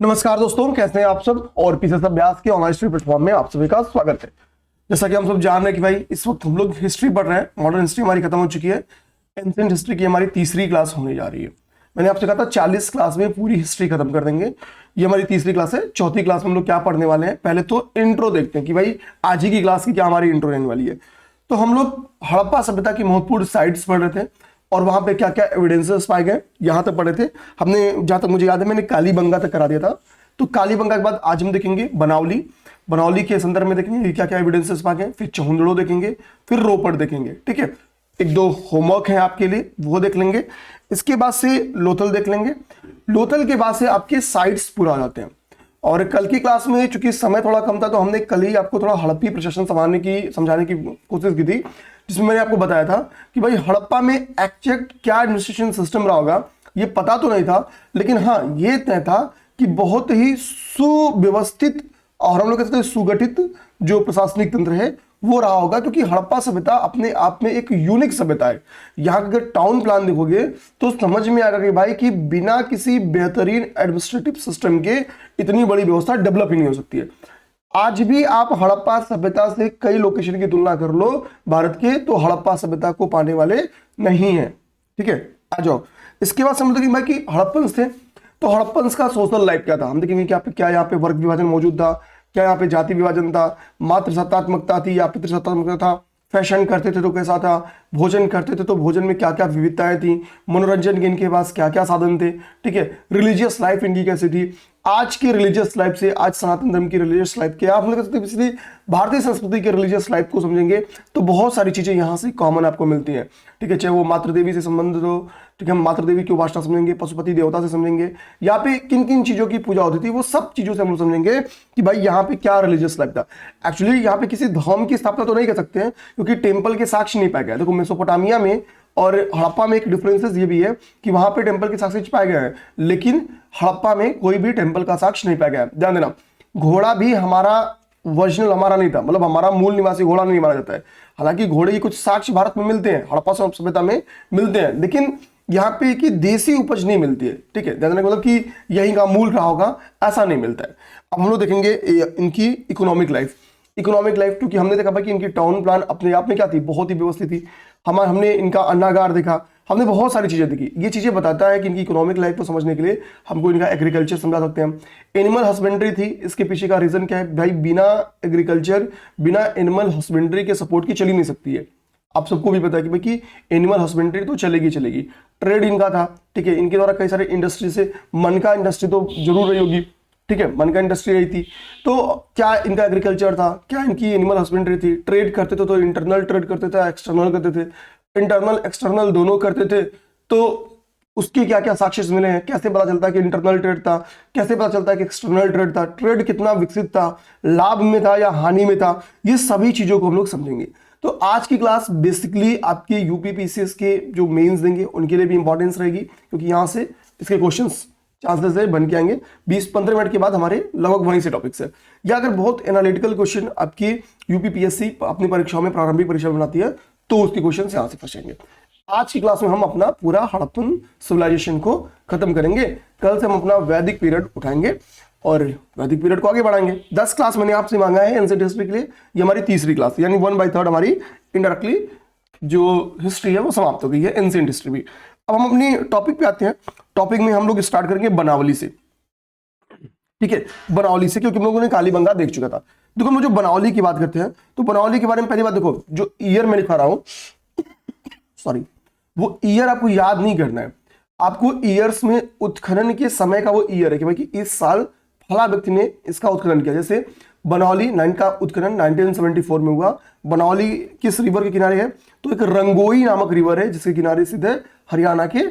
नमस्कार दोस्तों, कैसे हैं आप सब। और पीछे सब अभ्यास के ऑनलाइन हिस्ट्री प्लेटफॉर्म में आप सभी का स्वागत है। जैसा कि हम सब जान रहे हैं कि भाई इस वक्त हम लोग हिस्ट्री पढ़ रहे हैं। मॉडर्न हिस्ट्री हमारी खत्म हो चुकी है। एंशिएंट हिस्ट्री की हमारी तीसरी क्लास होने जा रही है। मैंने आपसे कहा था 40 क्लास में पूरी हिस्ट्री खत्म कर देंगे। ये हमारी तीसरी क्लास है। चौथी क्लास में हम लोग क्या पढ़ने वाले हैं, पहले तो इंट्रो देखते हैं कि भाई आज ही की क्लास की क्या हमारी इंट्रो रहने वाली है। तो हम लोग हड़प्पा सभ्यता की महत्वपूर्ण साइट्स पढ़ रहे थे और वहां पे क्या क्या एविडेंसेस पाए गए यहां तक पढ़े थे हमने। जहां तक मुझे याद है मैंने कालीबंगा तक करा दिया था। तो कालीबंगा के बाद आज हम देखेंगे बनावली। बनावली के संदर्भ में देखेंगे क्या क्या एविडेंसेस पाए गए, फिर चहुंदड़ो देखेंगे, फिर रोपड़ देखेंगे। ठीक है, एक दो होमवर्क है आपके लिए, वो देख लेंगे। इसके बाद से लोथल देख लेंगे। लोथल के बाद से आपके साइट्स पूरा हो जाते हैं। और कल की क्लास में चूंकि समय थोड़ा कम था तो हमने कल ही आपको थोड़ा हड़प्पी प्रशासन समझाने की कोशिश की थी, जिसमें मैंने आपको बताया था कि भाई हड़प्पा में एग्जैक्ट क्या एडमिनिस्ट्रेशन सिस्टम रहा होगा ये पता तो नहीं था, लेकिन हाँ ये तय था कि बहुत ही सुव्यवस्थित और हम लोग कहते हैं सुगठित जो प्रशासनिक तंत्र है वो रहा होगा। क्योंकि हड़प्पा सभ्यता अपने आप में एक यूनिक सभ्यता है। यहाँ का अगर टाउन प्लान देखोगे तो समझ में आएगा कि भाई कि बिना किसी बेहतरीन एडमिनिस्ट्रेटिव सिस्टम के इतनी बड़ी व्यवस्था डेवलप ही नहीं हो सकती है। आज भी आप हड़प्पा सभ्यता से कई लोकेशन की तुलना कर लो भारत के, तो हड़प्पा सभ्यता को पाने वाले नहीं है। ठीक है, आ जाओ। इसके बाद समझ भाई कि हड़प्पन्स थे, तो हड़प्पन्स का सोशल लाइफ क्या था हम देखेंगे। क्या यहाँ पे वर्ग विभाजन मौजूद था, क्या यहाँ पे जाति विभाजन था, मात्र सत्तात्मकता थी या पितृसत्तात्मकता था, फैशन करते थे तो कैसा था, भोजन करते थे तो भोजन में क्या क्या विविधताएं थी, मनोरंजन के इनके पास क्या क्या साधन थे। ठीक है, रिलीजियस लाइफ इनकी कैसी थी, आज की रिलीजियस लाइफ से आज सनातन धर्म की रिलीजियस लाइफ के आप लोग इसलिए भारतीय संस्कृति के रिलीजियस लाइफ को समझेंगे तो बहुत सारी चीजें यहाँ से कॉमन आपको मिलती हैं। ठीक है, चाहे वो मातृ देवी से संबंधित हो, ठीक है, मातृ देवी की उपासना समझेंगे, पशुपति देवता से समझेंगे, यहाँ पे किन किन चीजों की पूजा होती थी वो सब चीजों से हम लोग समझेंगे कि भाई यहाँ पे क्या रिलीजियस लाइफ था। एक्चुअली यहाँ पे किसी धर्म की स्थापना तो नहीं कर सकते हैं क्योंकि टेम्पल के साक्ष्य नहीं पाए गए। देखो मेसोपोटामिया में और हड़प्पा में एक डिफरेंसेस ये भी है कि वहां पे टेंपल के साक्ष्य पाए गए हैं, लेकिन हड़प्पा में कोई भी टेंपल का साक्ष्य नहीं पाया गया। ध्यान देना, घोड़ा भी हमारा ओरिजिनल हमारा नहीं था, मतलब हमारा मूल निवासी घोड़ा नहीं माना जाता है। हालांकि घोड़े की कुछ साक्ष्य भारत में मिलते हैं, हड़प्पा सभ्यता में मिलते हैं, लेकिन यहाँ पे की देसी उपज नहीं मिलती है। ठीक है, ध्यान देना, मतलब कि यही का मूल रहा होगा ऐसा नहीं मिलता है। अब हम लोग देखेंगे इनकी इकोनॉमिक लाइफ। इकोनॉमिक लाइफ क्योंकि हमने देखा भाई कि इनकी टाउन प्लान अपने आप में क्या थी, बहुत ही व्यवस्थित थी। हमने इनका अन्नागार देखा, हमने बहुत सारी चीजें देखी। ये चीजें बताता है कि इनकी इकोनॉमिक लाइफ को समझने के लिए हमको इनका एग्रीकल्चर समझा सकते हैं। एनिमल हस्बेंड्री थी, इसके पीछे का रीजन क्या है भाई, बिना एग्रीकल्चर बिना एनिमल हस्बेंड्री के सपोर्ट की चली नहीं सकती है। आप सबको भी पता है कि भाई कि एनिमल हस्बेंड्री तो चलेगी चलेगी। ट्रेड इनका था, ठीक है, इनके द्वारा कई सारे इंडस्ट्री से, मन का इंडस्ट्री तो जरूर रही होगी, ठीक है, मन का इंडस्ट्री रही थी। तो क्या इनका एग्रीकल्चर था, क्या इनकी एनिमल हस्बेंड्री थी, ट्रेड करते थे तो इंटरनल ट्रेड करते थे, एक्सटर्नल करते थे, इंटरनल एक्सटर्नल दोनों करते थे। तो उसके क्या क्या साक्ष्य मिले हैं, कैसे पता चलता है कि इंटरनल ट्रेड था, कैसे पता चलता है कि एक्सटर्नल ट्रेड था, ट्रेड कितना विकसित था, लाभ में था या हानि में था, ये सभी चीजों को हम लोग समझेंगे। तो आज की क्लास बेसिकली आपके यूपीपीसीएस के जो मेंस देंगे उनके लिए भी इंपॉर्टेंस रहेगी, क्योंकि यहां से इसके क्वेश्चंस चांसेस है बन के आएंगे। 20-15 मिनट के बाद हमारे लगभग वहीं से टॉपिक्स है। या अगर बहुत एनालिटिकल क्वेश्चन आपकी यूपीपीएससी अपनी परीक्षाओं में प्रारंभिक परीक्षा बनाती है तो उसके क्वेश्चन यहां से फंसेंगे। आज की क्लास में हम अपना पूरा हड़प्पन सिविलाइजेशन को खत्म करेंगे। कल से हम अपना वैदिक पीरियड उठाएंगे और वैदिक पीरियड को आगे बढ़ाएंगे। 10 क्लास मैंने आपसे मांगा है एंशिएंट हिस्ट्री के लिए, ये हमारी तीसरी क्लास यानी 1/3 हमारी इनडायरेक्टली जो हिस्ट्री है वो समाप्त हो गई है, एंशिएंट हिस्ट्री भी। अब हम अपनी टॉपिक पे आते हैं। टॉपिक में हम लोग स्टार्ट करेंगे बनावली से। ठीक है, बनावली से, क्योंकि हम लोगों ने कालीबंगा देख चुका था। देखो हम जो बनावली की बात करते हैं तो बनावली के बारे में पहली बात देखो, जो ईयर मैं लिखा रहा हूं सॉरी, वो ईयर आपको याद नहीं करना है। आपको ईयर्स में उत्खनन के समय का वो ईयर है कि भाई कि इस साल फला व्यक्ति ने इसका उत्खनन किया। जैसे बनावली 9 का उत्खनन 1974 में हुआ। बनावली किस रिवर के किनारे है, तो एक रंगोई नामक रिवर है जिसके किनारे स्थित है हरियाणा के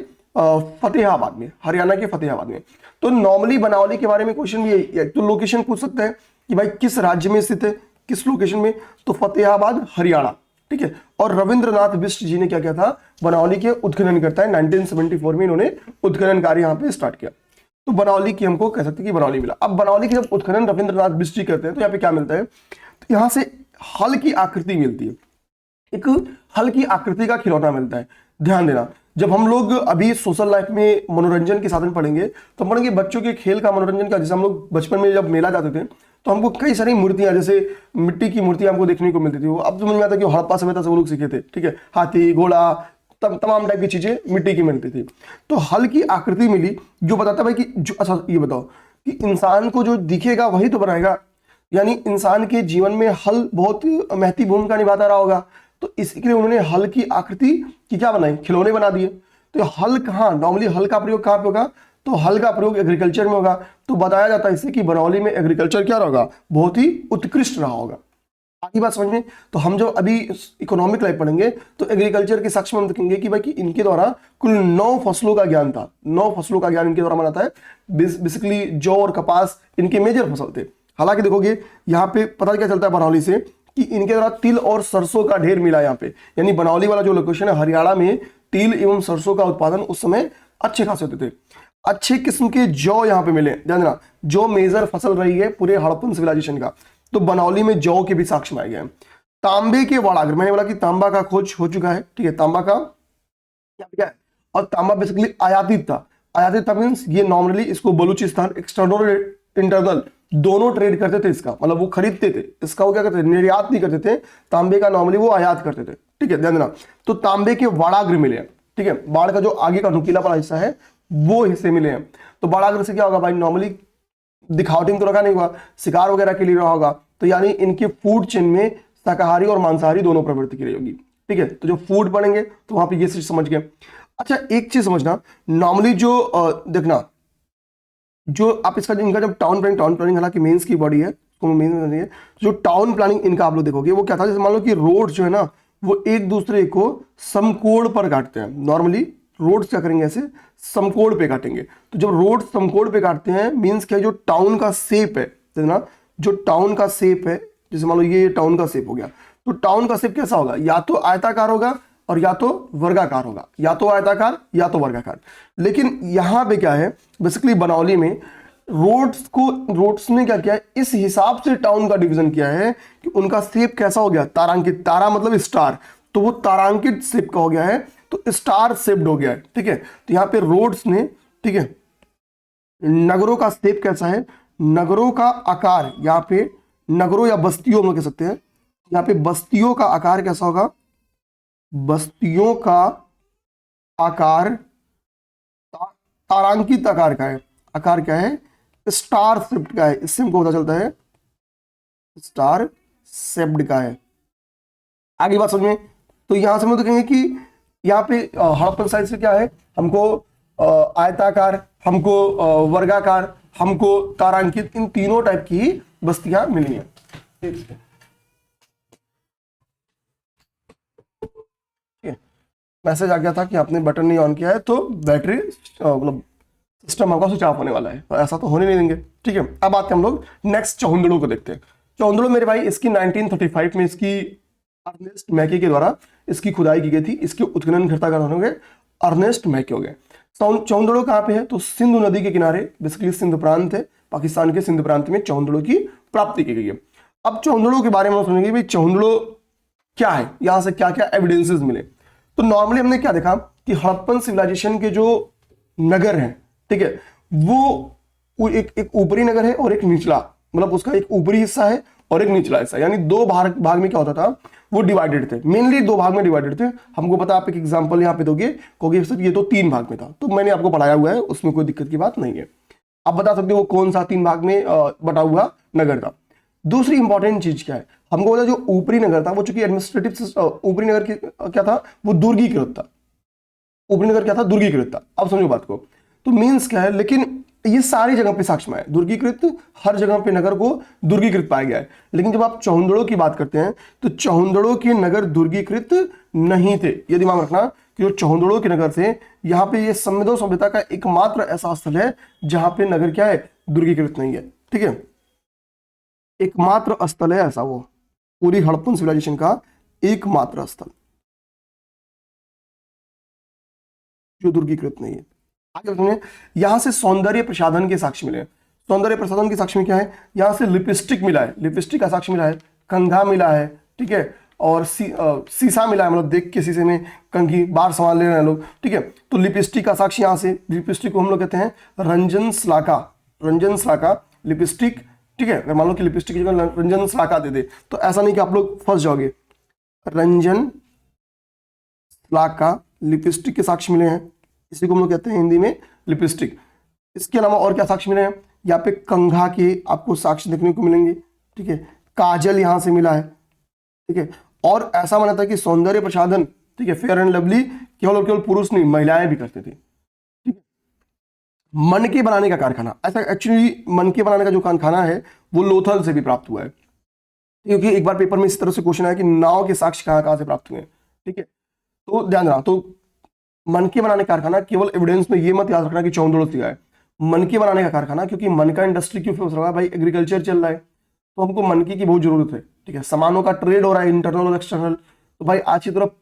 फतेहाबाद में, हरियाणा के फतेहाबाद में। तो नॉर्मली बनावली के बारे में क्वेश्चन भी है, तो लोकेशन पूछ सकते हैं कि भाई किस राज्य में स्थित है, किस लोकेशन में, तो फतेहाबाद हरियाणा। ठीक है, और रविंद्रनाथ बिष्ट जी ने क्या किया था, बनावली के उत्खनन करता है 1974 में इन्होंने उत्खनन कार्य यहाँ पे स्टार्ट किया। तो बनावली की हमको कह सकते हैं कि बनावली मिला। अब बनावली की जब उत्खनन रविंद्रनाथ बिष्ट जी करते हैं तो यहाँ पे क्या मिलता है, तो यहाँ से हल की आकृति मिलती है, एक हल की आकृति का खिलौना मिलता है। ध्यान देना, जब हम लोग अभी सोशल लाइफ में मनोरंजन के साधन पढ़ेंगे तो हम पढ़ेंगे बच्चों के खेल का मनोरंजन का। जैसे हम लोग बचपन में जब मेला जाते थे तो हमको कई सारी मूर्तियां, जैसे मिट्टी की मूर्तियां हमको देखने को मिलती थी। वो अब समझ में आता है कि हड़प्पा सभ्यता से वो लोग सीखे थे, ठीक है। हाथी, घोड़ा, तमाम टाइप की चीजें मिट्टी की मिलती थी। तो हल की आकृति मिली जो बताता भाई कि जो, अच्छा ये बताओ कि इंसान को जो दिखेगा वही तो बनाएगा, यानी इंसान के जीवन में हल बहुत महती भूमिका निभाता रहा होगा। तो इसके लिए उन्होंने हल की आकृति की क्या बनाई, खिलौने बना दिए। तो हल कहाँ, नॉर्मली हल का प्रयोग कहाँ पे होगा, तो हल का प्रयोग एग्रीकल्चर में होगा। तो बताया जाता है इससे कि बनौली में एग्रीकल्चर क्या होगा, बहुत ही उत्कृष्ट रहा होगा। आगे बात समझ में। तो हम जब अभी इकोनॉमिक लाइफ पढ़ेंगे तो एग्रीकल्चर के साक्ष्य में हम देखेंगे कि भाई कि इनके द्वारा कुल 9 फसलों का ज्ञान था। 9 फसलों का ज्ञान इनके द्वारा मनाता है। बेसिकली जौ और कपास इनके मेजर फसल थे। हालांकि देखोगे यहाँ पे पता क्या चलता है बनौली से कि इनके द्वारा तिल और सरसों का ढेर मिला यहाँ पे। यानी बनौली वाला जो लोकेशन है हरियाणा में तिल एवं सरसों का उत्पादन उस समय अच्छे खासे होते थे। अच्छे किस्म के जौ यहाँ पे मिले, ध्यान देना, जो मेजर फसल रही है पूरे हड़प्पन सिविलाइजेशन का। तो बनौली में जौ के भी साक्ष्य में आए गए। तांबे के वाड़ागर, मैंने बोला कि तांबा का खोज हो चुका है, ठीक है। तांबा का क्या है, और तांबा बेसिकली आयातित था। आयातित था मीन्स ये नॉर्मली इसको बलूचिस्तान एक्सटर्नल इंटरनल दोनों ट्रेड करते थे इसका, मतलब वो खरीदते थे इसका, वो क्या करते थे, निर्यात नहीं करते थे। तांबे का नॉर्मली वो आयात करते थे, ठीक है, ध्यान देना। तो तांबे के वाड़ाग्र मिले हैं, ठीक है। बाढ़ का जो आगे का नुकीला वाला हिस्सा है वो हिस्से मिले हैं। तो वाड़ाग्र से क्या होगा भाई, नॉर्मली दिखावटी में तो रखा नहीं हुआ, शिकार वगैरह के लिए रहा होगा। तो यानी इनके फूड चेन में शाकाहारी और मांसाहारी दोनों प्रवृत्ति की रही होगी, ठीक है। तो जो फूड पढ़ेंगे तो वहां पे ये चीज समझ गए। अच्छा एक चीज समझना, नॉर्मली जो देखना, जो आप इसका इनका जब टाउन प्लानिंग हालांकि मेंस की बॉडी है, मेंस में नहीं है, जो टाउन प्लानिंग इनका आप लोग देखोगे वो क्या था। जैसे मान लो कि रोड जो है ना वो एक दूसरे को समकोण पर काटते हैं। नॉर्मली रोड्स क्या करेंगे, ऐसे समकोण पे काटेंगे। तो जब रोड समकोण पे काटते हैं मींस क्या है, जो टाउन का शेप है ना, जो टाउन का शेप है, जैसे मान लो ये टाउन का शेप हो गया, तो टाउन का शेप कैसा होगा, या तो आयताकार होगा और या तो वर्गाकार होगा, या तो आयताकार या तो वर्गाकार। लेकिन यहां पे क्या है, बेसिकली बनौली में रोड्स ने क्या किया है, इस हिसाब से टाउन का डिवीजन किया है कि उनका शेप कैसा हो गया, तारांकित। तारा मतलब स्टार, तो वो तारांकित शेप का हो गया है, तो स्टार शेप्ड हो गया है, ठीक है। तो यहाँ पे रोड्स ने, ठीक है, नगरों का शेप कैसा है, नगरों का आकार, यहाँ पे नगरों या बस्तियों में कह सकते हैं, यहाँ पे बस्तियों का आकार कैसा होगा, बस्तियों का आकार तारांकित आकार का है। आकार क्या है, स्टार शेप्ड का है। इससे हमको पता चलता है स्टार शेप्ड का है। आगे बात समझ में। तो यहां से हम देखेंगे कि यहाँ पे हड़प्पन साइड से क्या है, हमको आयताकार, हमको वर्गाकार, हमको तारांकित, इन तीनों टाइप की बस्तियां मिली हैं। मैसेज आ गया था कि आपने बटन नहीं ऑन किया है तो बैटरी मतलब सिस्टम आपका स्विच ऑफ होने वाला है, तो ऐसा तो होने नहीं देंगे, ठीक है। अब आते हैं हम लोग नेक्स्ट चौंदड़ों को देखते हैं। चौंदड़ों मेरे भाई इसकी 1935 में इसकी अर्नेस्ट मैके के द्वारा इसकी खुदाई की गई थी। इसके उत्खनन करता होंगे अर्नेस्ट मैके हो गए। चौंदड़ों कहाँ पे है, तो सिंधु नदी के किनारे, बेसिकली सिंध प्रांत है, पाकिस्तान के सिंध प्रांत में चौंदड़ों की प्राप्ति की गई है। अब चौंदड़ों के बारे में समझेंगे भाई चौंदड़ों क्या है, यहां से क्या क्या एविडेंसेस मिले। तो नॉर्मली हमने क्या देखा कि हड़प्पन सिविलाइजेशन के जो नगर हैं, ठीक है, वो एक ऊपरी नगर है और एक निचला, मतलब उसका एक ऊपरी हिस्सा है और एक निचला हिस्सा, यानी दो भाग में क्या होता था, वो डिवाइडेड थे, मेनली दो भाग में डिवाइडेड थे। हमको पता, आप एक एग्जांपल यहाँ पे दोगे, क्योंकि सर ये तो 3 भाग में था, तो मैंने आपको पढ़ाया हुआ है, उसमें कोई दिक्कत की बात नहीं है। आप बता सकते हो कौन सा 3 भाग में बटा हुआ नगर था। दूसरी इंपॉर्टेंट चीज क्या है, हमको बोला जो ऊपरी नगर था वो चूंकि एडमिनिस्ट्रेटिव ऊपरी नगर क्या था, वो दुर्गीकृत था। ऊपरी नगर क्या था, दुर्गीकृत था। अब समझो बात को, तो मीन्स क्या है, लेकिन ये सारी जगह पे साक्ष्य में है, दुर्गीकृत, हर जगह पे नगर को दुर्गीकृत पाया गया है। लेकिन जब आप चौंदड़ों की बात करते हैं तो चौंदड़ों के नगर दुर्गीकृत नहीं थे। ये दिमाग रखना कि जो चौंदड़ों के नगर थे, यहाँ पे ये समृद्ध सभ्यता का एकमात्र ऐसा स्थल है जहां पे नगर क्या है, दुर्गीकृत नहीं है, ठीक है। एकमात्र स्थल है ऐसा, वो पूरी हड़प्पन सिविलाइजेशन का एकमात्र स्थल जो दुर्गीकृत नहीं है। आगे सुनिए, यहां से सौंदर्य प्रसाधन के साक्ष्य मिले। सौंदर्य प्रसाधन के साक्ष्य में क्या है, यहां से लिपस्टिक मिला है, लिपस्टिक का साक्ष्य मिला है, कंघा मिला है, ठीक है, और शीशा मिला है, मतलब देख के शीशे में कंघी बार सामान ले रहे हैं लोग, ठीक है। तो लिपस्टिक का साक्ष्य यहाँ से, लिपस्टिक को हम लोग कहते हैं रंजन शलाका, रंजन शलाका लिपस्टिक, ठीक है। अगर मान लो कि लिपस्टिक की जगह रंजन शलाका दे दे तो ऐसा नहीं कि आप लोग फंस जाओगे। रंजन शलाका लिपस्टिक के साक्ष्य मिले हैं, इसी को हम लोग कहते हैं हिंदी में लिपस्टिक। इसके अलावा और क्या साक्ष्य मिले हैं, यहाँ पे कंघा के आपको साक्ष्य देखने को मिलेंगे, ठीक है। काजल यहाँ से मिला है, ठीक है। और ऐसा माना था कि सौंदर्य प्रसाधन, ठीक है, फेयर एंड लवली केवल और केवल पुरुष नहीं महिलाएं भी करते थे, ठीक है। मनके बनाने का कारखाना, ऐसा एक्चुअली मनके बनाने का जो कारखाना है वो लोथल से भी प्राप्त हुआ है, क्योंकि एक बार पेपर में इस तरह से क्वेश्चन आया कि नाव के साक्ष्य कहाँ कहाँ से प्राप्त हुए हैं, ठीक है। तो ध्यान रखना, तो मनके बनाने का कारखाना केवल एविडेंस में ये मत याद रखना कि चौंदड़ो से है, मनके बनाने का कारखाना, क्योंकि मनका इंडस्ट्री क्यों फेमस रहा है भाई, एग्रीकल्चर चल रहा है तो हमको मनके की बहुत जरूरत है, ठीक है। सामानों का ट्रेड हो रहा है इंटरनल और एक्सटर्नल, तो भाई आज की तरफ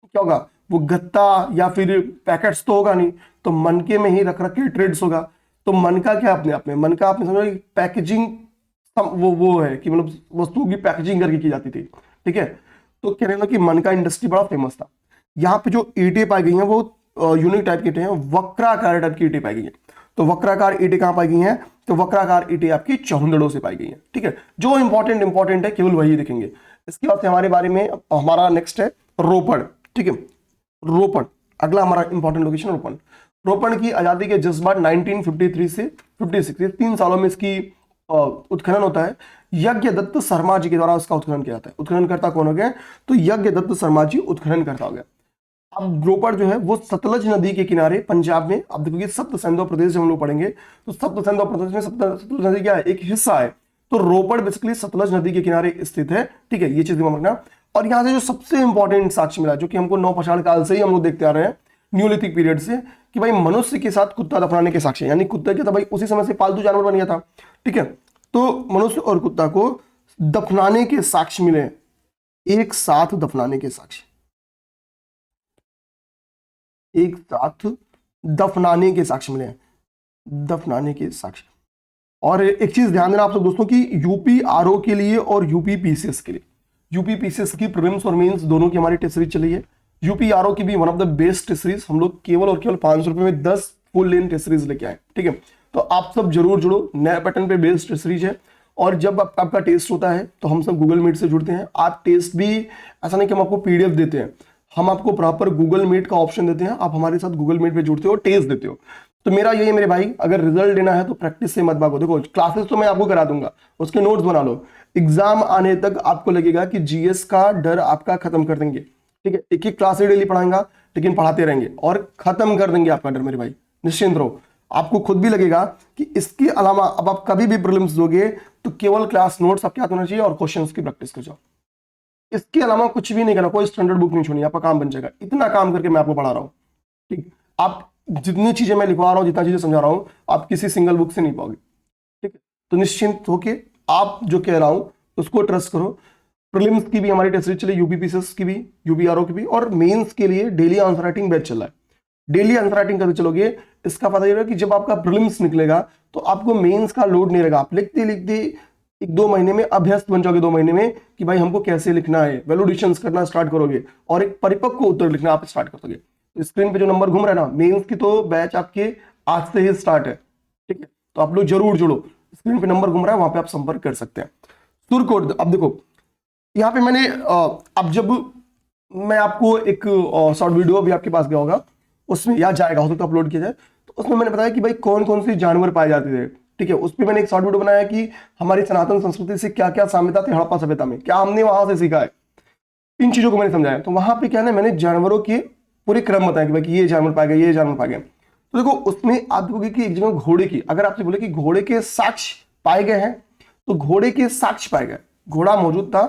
क्या होगा, वो गत्ता या फिर पैकेट्स तो होगा नहीं, तो मनके में ही रख रख के ट्रेड्स होगा। तो मनका क्या अपने आप में, मनका आपने समझा पैकेजिंग, वो है कि मतलब वस्तुओं की पैकेजिंग करके की जाती थी, ठीक है। तो कहने लगा कि मनका इंडस्ट्री बड़ा फेमस था। यहाँ पे जो ईंटें पाई गई हैं वो यूनिक टाइप की ईंटें हैं, वक्राकार टाइप की ईंटें पाई गई हैं। तो वक्राकार ईंटें कहाँ पाई गई हैं, तो वक्राकार ईंटें आपकी चौंदड़ों से पाई गई हैं, ठीक है। जो इंपॉर्टेंट है केवल वही देखेंगे। इसके बाद से हमारे बारे में हमारा नेक्स्ट है रोपड़, ठीक है। रोपड़ अगला हमारा इंपॉर्टेंट लोकेशन रोपड़। रोपड़ की आजादी के जज्बा 1953 से 56, 3 सालों में इसकी उत्खनन होता है। यज्ञ दत्त शर्मा जी के द्वारा उसका उत्खनन किया जाता है। उत्खननकर्ता कौन हो गए, तो यज्ञ दत्त शर्मा जी उत्खननकर्ता हो गए। अब रोपड़ जो है वो सतलज नदी के किनारे पंजाब में, अब देखोगे सप्त सिंधु प्रदेश जब हम लोग पढ़ेंगे तो सप्त सिंधु प्रदेश में सतलज नदी क्या है, एक हिस्सा है। तो रोपड़ बेसिकली सतलज नदी के किनारे स्थित है, ठीक है, ये चीज दिमाग रखना। और यहाँ से जो सबसे इंपॉर्टेंट साक्ष्य मिला, जो कि हमको नवपाषाण काल से ही हम लोग देखते आ रहे हैं, न्यूलिथिक पीरियड से, कि भाई मनुष्य के साथ कुत्ता दफनाने के साक्ष्य, यानी कुत्ता क्या था भाई, उसी समय से पालतू जानवर बन गया था, ठीक है। तो मनुष्य और कुत्ता को दफनाने के साक्ष्य मिले, एक साथ दफनाने के साक्ष्य, एक साथ दफनाने के साक्ष्य मिले, दफनाने के साक्ष्य। और एक चीज ध्यान देना आप सब दोस्तों की यूपी आरओ के लिए और यूपी पीसीएस के लिए, यूपी पीसीएस की प्रीलिम्स और मेंस दोनों की हमारी टेस्ट सीरीज चली है। यूपी आरओ की भी one of the best test series, हम लोग केवल और केवल 500 रुपए में 10 फुल लेंथ टेस्ट सीरीज लेके आए, ठीक है। तो आप सब जरूर जुड़ो, नया पैटर्न पे बेस्ड टेस्ट सीरीज है। और जब आपका टेस्ट होता है तो हम सब गूगल मीट से जुड़ते हैं। आप टेस्ट भी ऐसा नहीं कि हम आपको पीडीएफ देते हैं, हम आपको प्रॉपर गूगल मीट का ऑप्शन देते हैं, आप हमारे साथ गूगल मीट पे जुड़ते हो, टेस्ट देते हो। तो मेरा यही मेरे भाई, अगर रिजल्ट लेना है तो प्रैक्टिस से मत भागो। देखो क्लासेस तो मैं आपको करा दूंगा, उसके नोट्स बना लो, एग्जाम आने तक आपको लगेगा कि जीएस का डर आपका खत्म कर देंगे, ठीक है। एक एक क्लास डेली पढ़ाएंगा लेकिन पढ़ाते रहेंगे और खत्म कर देंगे आपका डर मेरे भाई, निश्चिंत रहो। आपको खुद भी लगेगा कि इसके अलावा अब आप कभी भी प्रीलिम्स दोगे तो केवल क्लास नोट्स आपके हाथ होना चाहिए और क्वेश्चंस की प्रैक्टिस कर जाओ। इसके अलावा कुछ भी नहीं करना, कोई स्टैंडर्ड बुक नहीं छोड़नी, आपका काम बन जाएगा। इतना काम करके मैं आपको पढ़ा रहा हूँ, ठीक। आप जितनी चीजें मैं लिखवा रहा हूँ, जितना चीजें समझा रहा हूँ, आप किसी सिंगल बुक से नहीं पाओगे, ठीक है। तो निश्चिंत होके आप जो कह रहा हूँ उसको ट्रस्ट करो। प्रीलिम्स की भी हमारी टेस्ट सीरीज चली, यूपी पीसीएस की भी, यूपी आरओ की भी, और मेंस के लिए डेली आंसर राइटिंग बैच चल रहा है। डेली आंसर राइटिंग करते चलोगे, इसका फायदा ये कि जब आपका प्रीलिम्स निकलेगा तो आपको मेंस का लोड नहीं रहेगा। आप लिखते लिखते 1-2 महीने में अभ्यस्त बन जाओगे, 2 महीने में कि भाई हमको कैसे लिखना है, वैल्यूएडिशंस करना स्टार्ट करोगे और एक परिपक्व उत्तर लिखना आप स्टार्ट कर दोगे। तो स्क्रीन पे जो नंबर घूम रहा है ना, मेंस की तो बैच आपके आज से ही स्टार्ट है, ठीक है। तो आप लोग जरूर जुड़ो, स्क्रीन पे नंबर घूम रहा है, वहां पे आप संपर्क कर सकते हैं। सुरकोट, अब देखो यहाँ पे मैंने अब जब मैं आपको एक शॉर्ट वीडियो अभी आपके पास गया होगा, उसमें याद जाएगा, हो सकता है अपलोड किया जाए, तो उसमें मैंने बताया कि भाई कौन कौन से जानवर पाए जाते थे, ठीक है। उस पर मैंने एक शॉर्ट वीडियो बनाया कि हमारी सनातन संस्कृति से क्या क्या साम्यता थी हड़प्पा सभ्यता में, क्या हमने वहां से सीखा है, इन चीजों को मैंने समझाया। तो वहां पे क्या है, मैंने जानवरों के पूरे क्रम बताया कि भाई ये जानवर पाए गए, ये जानवर पाए गए। तो देखो उसमें आप देखोगे कि एक जगह घोड़े की, अगर आपसे बोले कि घोड़े के साक्ष्य पाए गए हैं, तो घोड़े के साक्ष्य पाए गए, घोड़ा मौजूद था,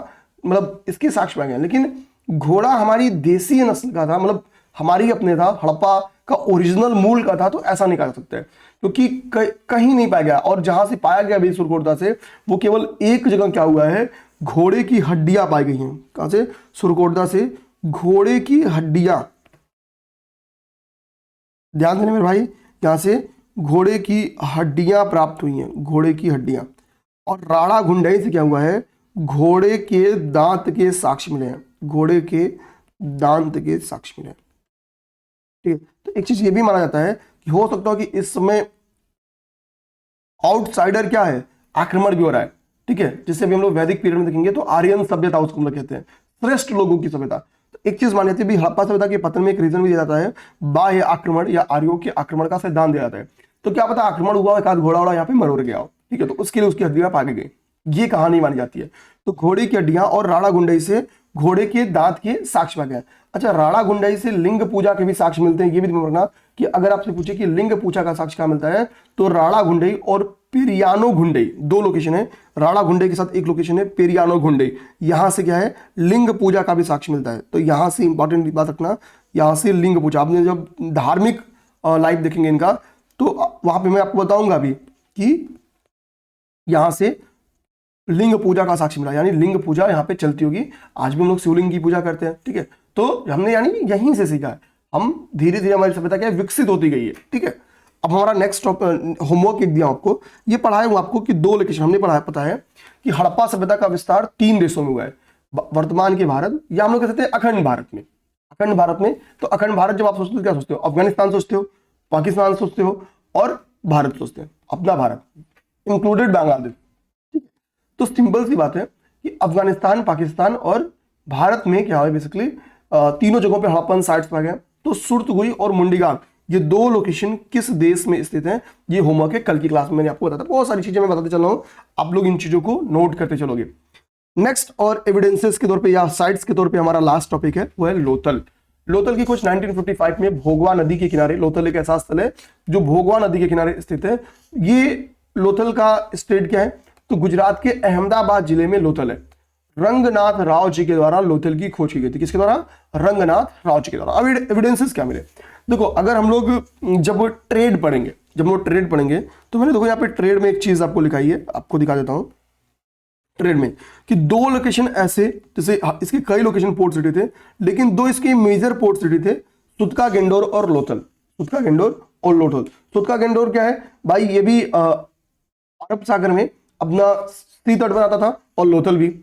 मतलब इसके साक्ष्य पाए गए। लेकिन घोड़ा हमारी देसी नस्ल का था, मतलब हमारी अपने था, हड़प्पा का ओरिजिनल मूल का था, तो ऐसा नहीं कह सकते क्योंकि कहीं नहीं पाया गया। और जहां से पाया गया भी सुरकोटदा से, वो केवल एक जगह क्या हुआ है, घोड़े की हड्डियां पाई गई हैं। कहां से, सुरकोटदा से घोड़े की हड्डियां, ध्यान देने मेरे भाई, यहां से घोड़े की हड्डियां प्राप्त हुई हैं, घोड़े की हड्डियां। और राड़ा घुंडई से क्या हुआ है, घोड़े के दांत के साक्ष्य मिले हैं। घोड़े के दांत के साक्ष्य मिले। ठीक है, तो एक चीज ये भी माना जाता है कि हो सकता है कि इस समय आउटसाइडर क्या है, आक्रमण भी हो रहा है। ठीक है, जिससे भी हम लोग वैदिक पीरियड में देखेंगे तो आर्यन सभ्यता उसको हम लोग कहते हैं, श्रेष्ठ लोगों की सभ्यता। तो एक चीज मानी जाती है हड़प्पा सभ्यता के पतन में एक रीजन भी दिया जाता है, बाह्य आक्रमण या आर्यों के आक्रमण का सिद्धांत दिया जाता है। तो क्या पता आक्रमण हुआ, एक आध घोड़ा वोड़ा यहाँ पे मर गया हो, ठीक है, तो उसके लिए उसकी हड्डियां पाई गई, ये कहानी मानी जाती है। तो घोड़े की हड्डियां और राणा गुंडई से घोड़े के दांत के साक्ष्य पाए गए। अच्छा, राणा गुंडई से लिंग पूजा के भी साक्ष्य मिलते हैं, ये भी ध्यान रखना कि अगर आपसे पूछे कि लिंग पूजा का साक्ष्य कहां मिलता है, तो राणा गुंडई और पेरियानो घुंडई, दो लोकेशन है, राणा गुंडई के साथ एक लोकेशन है पेरियानो घुंडई, यहां से क्या है, लिंग पूजा का भी साक्ष्य मिलता है। तो यहां से इंपॉर्टेंट बात रखना, यहां से लिंग पूजा, आपने जब धार्मिक लाइफ देखेंगे इनका, तो वहां पे मैं आपको बताऊंगा भी कि यहां से लिंग पूजा का साक्ष्य मिला, यानी लिंग पूजा यहाँ पे चलती होगी। आज भी हम लोग शिवलिंग की पूजा करते हैं। ठीक है, तो हमने यानी यहीं से सीखा है, हम धीरे धीरे हमारी सभ्यता क्या है, विकसित होती गई है। ठीक है, अब हमारा नेक्स्ट होमवर्क एक दिया आपको, ये पढ़ाया हूं आपको कि दो लोकेशन हमने पढ़ाया, पता है कि हड़प्पा सभ्यता का विस्तार 3 देशों में हुआ है, वर्तमान के भारत, या हम लोग कह सकते हैं अखंड भारत में। अखंड भारत में, तो अखंड भारत जब आप सोचते हो क्या सोचते हो, अफगानिस्तान सोचते हो, पाकिस्तान सोचते हो और भारत सोचते हैं, अपना भारत इंक्लूडेड बांग्लादेश। तो सिंपल सी बात है कि अफगानिस्तान, पाकिस्तान और भारत में क्या है, बेसिकली तीनों जगहों पे हड़प्पन साइट्स पाए गए। तो सुरतगुई और मुंडीगांव, ये दो लोकेशन किस देश में स्थित हैं, ये होमवर्क है, कल की क्लास में मैंने आपको बताया था। बहुत सारी चीजें मैं बताते चल रहा हूं, आप लोग इन चीजों को नोट करते चलोगे। नेक्स्ट और एविडेंसेस के तौर पे या साइट्स के तौर पे हमारा लास्ट टॉपिक है, वो है लोथल। लोथल की खोज 1955 में भोगवा नदी के किनारे, लोथल एक ऐसा स्थल है जो भोगवा नदी के किनारे स्थित है। ये लोथल का स्टेट क्या है, तो गुजरात के अहमदाबाद जिले में लोथल है। रंगनाथ राव जी के द्वारा लोथल की खोज की गई थी। किसके द्वारा, रंगनाथ राव जी के द्वारा। अब एविडेंसेस क्या मिले, देखो अगर हम लोग जब ट्रेड पढ़ेंगे, तो मैंने देखो यहाँ पे ट्रेड में एक चीज आपको लिखाई है, आपको दिखा देता हूं ट्रेड में, कि दो लोकेशन ऐसे, जैसे इसके कई लोकेशन पोर्ट सिटी थे, लेकिन दो इसके मेजर पोर्ट सिटी थे, सुतका गेंडोर और लोथल। सुतका गेंडोर और लोथल। सुतका गेंडोर क्या है भाई, ये भी अरब सागर में अपना सी तट बनाता था, और लोथल भी।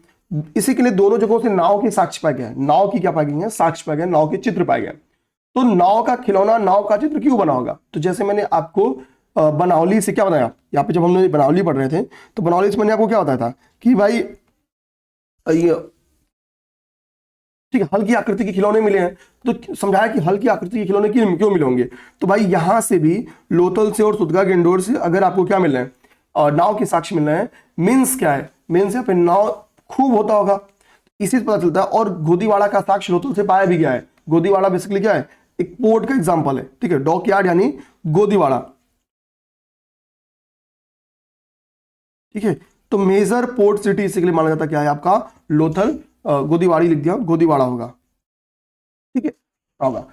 इसी के लिए दोनों जगहों से नाव के साक्ष्य पाए गए, नाव की क्या पाए गई है, साक्ष्य पाए गए, नाव के चित्र पाए गए। तो नाव का खिलौना, नाव का चित्र क्यों बना होगा, तो जैसे मैंने आपको बनावली से क्या बताया, यहाँ पे जब हमने बनावली पढ़ रहे थे, तो बनावली से मैंने आपको क्या बताया था कि भाई ये ठीक है, हल्की आकृति के खिलौने मिले हैं, तो समझाया कि हल्की आकृति के खिलौने क्यों मिले होंगे। तो भाई यहां से भी लोथल से और सुतगा गेंडोर से अगर आपको क्या मिल रहे हैं, और नाव के साक्ष्य मिल रहे हैं, मीन्स क्या है, मीन्स यहाँ पे नाव खूब होता होगा, इसी से पता चलता है। और गोदीवाड़ा का साक्ष्य लोथल से पाया भी गया है। गोदीवाड़ा बेसिकली क्या है, एक पोर्ट का एग्जांपल है। ठीक है, डॉक यार्ड यानी गोदीवाड़ा। ठीक है, तो मेजर पोर्ट सिटी इसीलिए माना जाता क्या है आपका, लोथल। गोदीवाड़ी लिख दिया, गोदीवाड़ा होगा। ठीक है, होगा।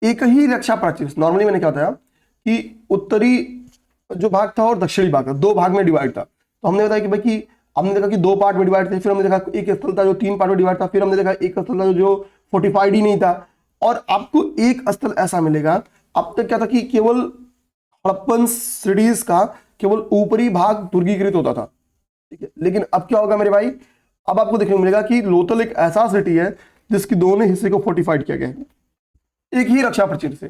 एक ही रक्षा प्राचीर, नॉर्मली मैंने क्या बताया कि उत्तरी जो भाग था और दक्षिणी भाग था, दो भाग में डिवाइड था। तो हमने बताया कि भाई कि हमने देखा कि दो पार्ट में डिवाइड थे, फिर हमने देखा एक स्थल था जो 3 पार्ट में डिवाइड था, फिर हमने देखा एक स्थल था जो फोर्टिफाइड ही नहीं था। और आपको एक स्थल ऐसा मिलेगा, अब तक क्या था कि केवल हड़प्पन सिटीज का केवल ऊपरी भाग दुर्गीकृत होता था। ठीक है, लेकिन अब क्या होगा मेरे भाई, अब आपको देखने को मिलेगा कि लोथल एक ऐसा सिटी है जिसकी दोनों हिस्से को फोर्टिफाइड किया गया है, एक ही रक्षा प्राचीर से।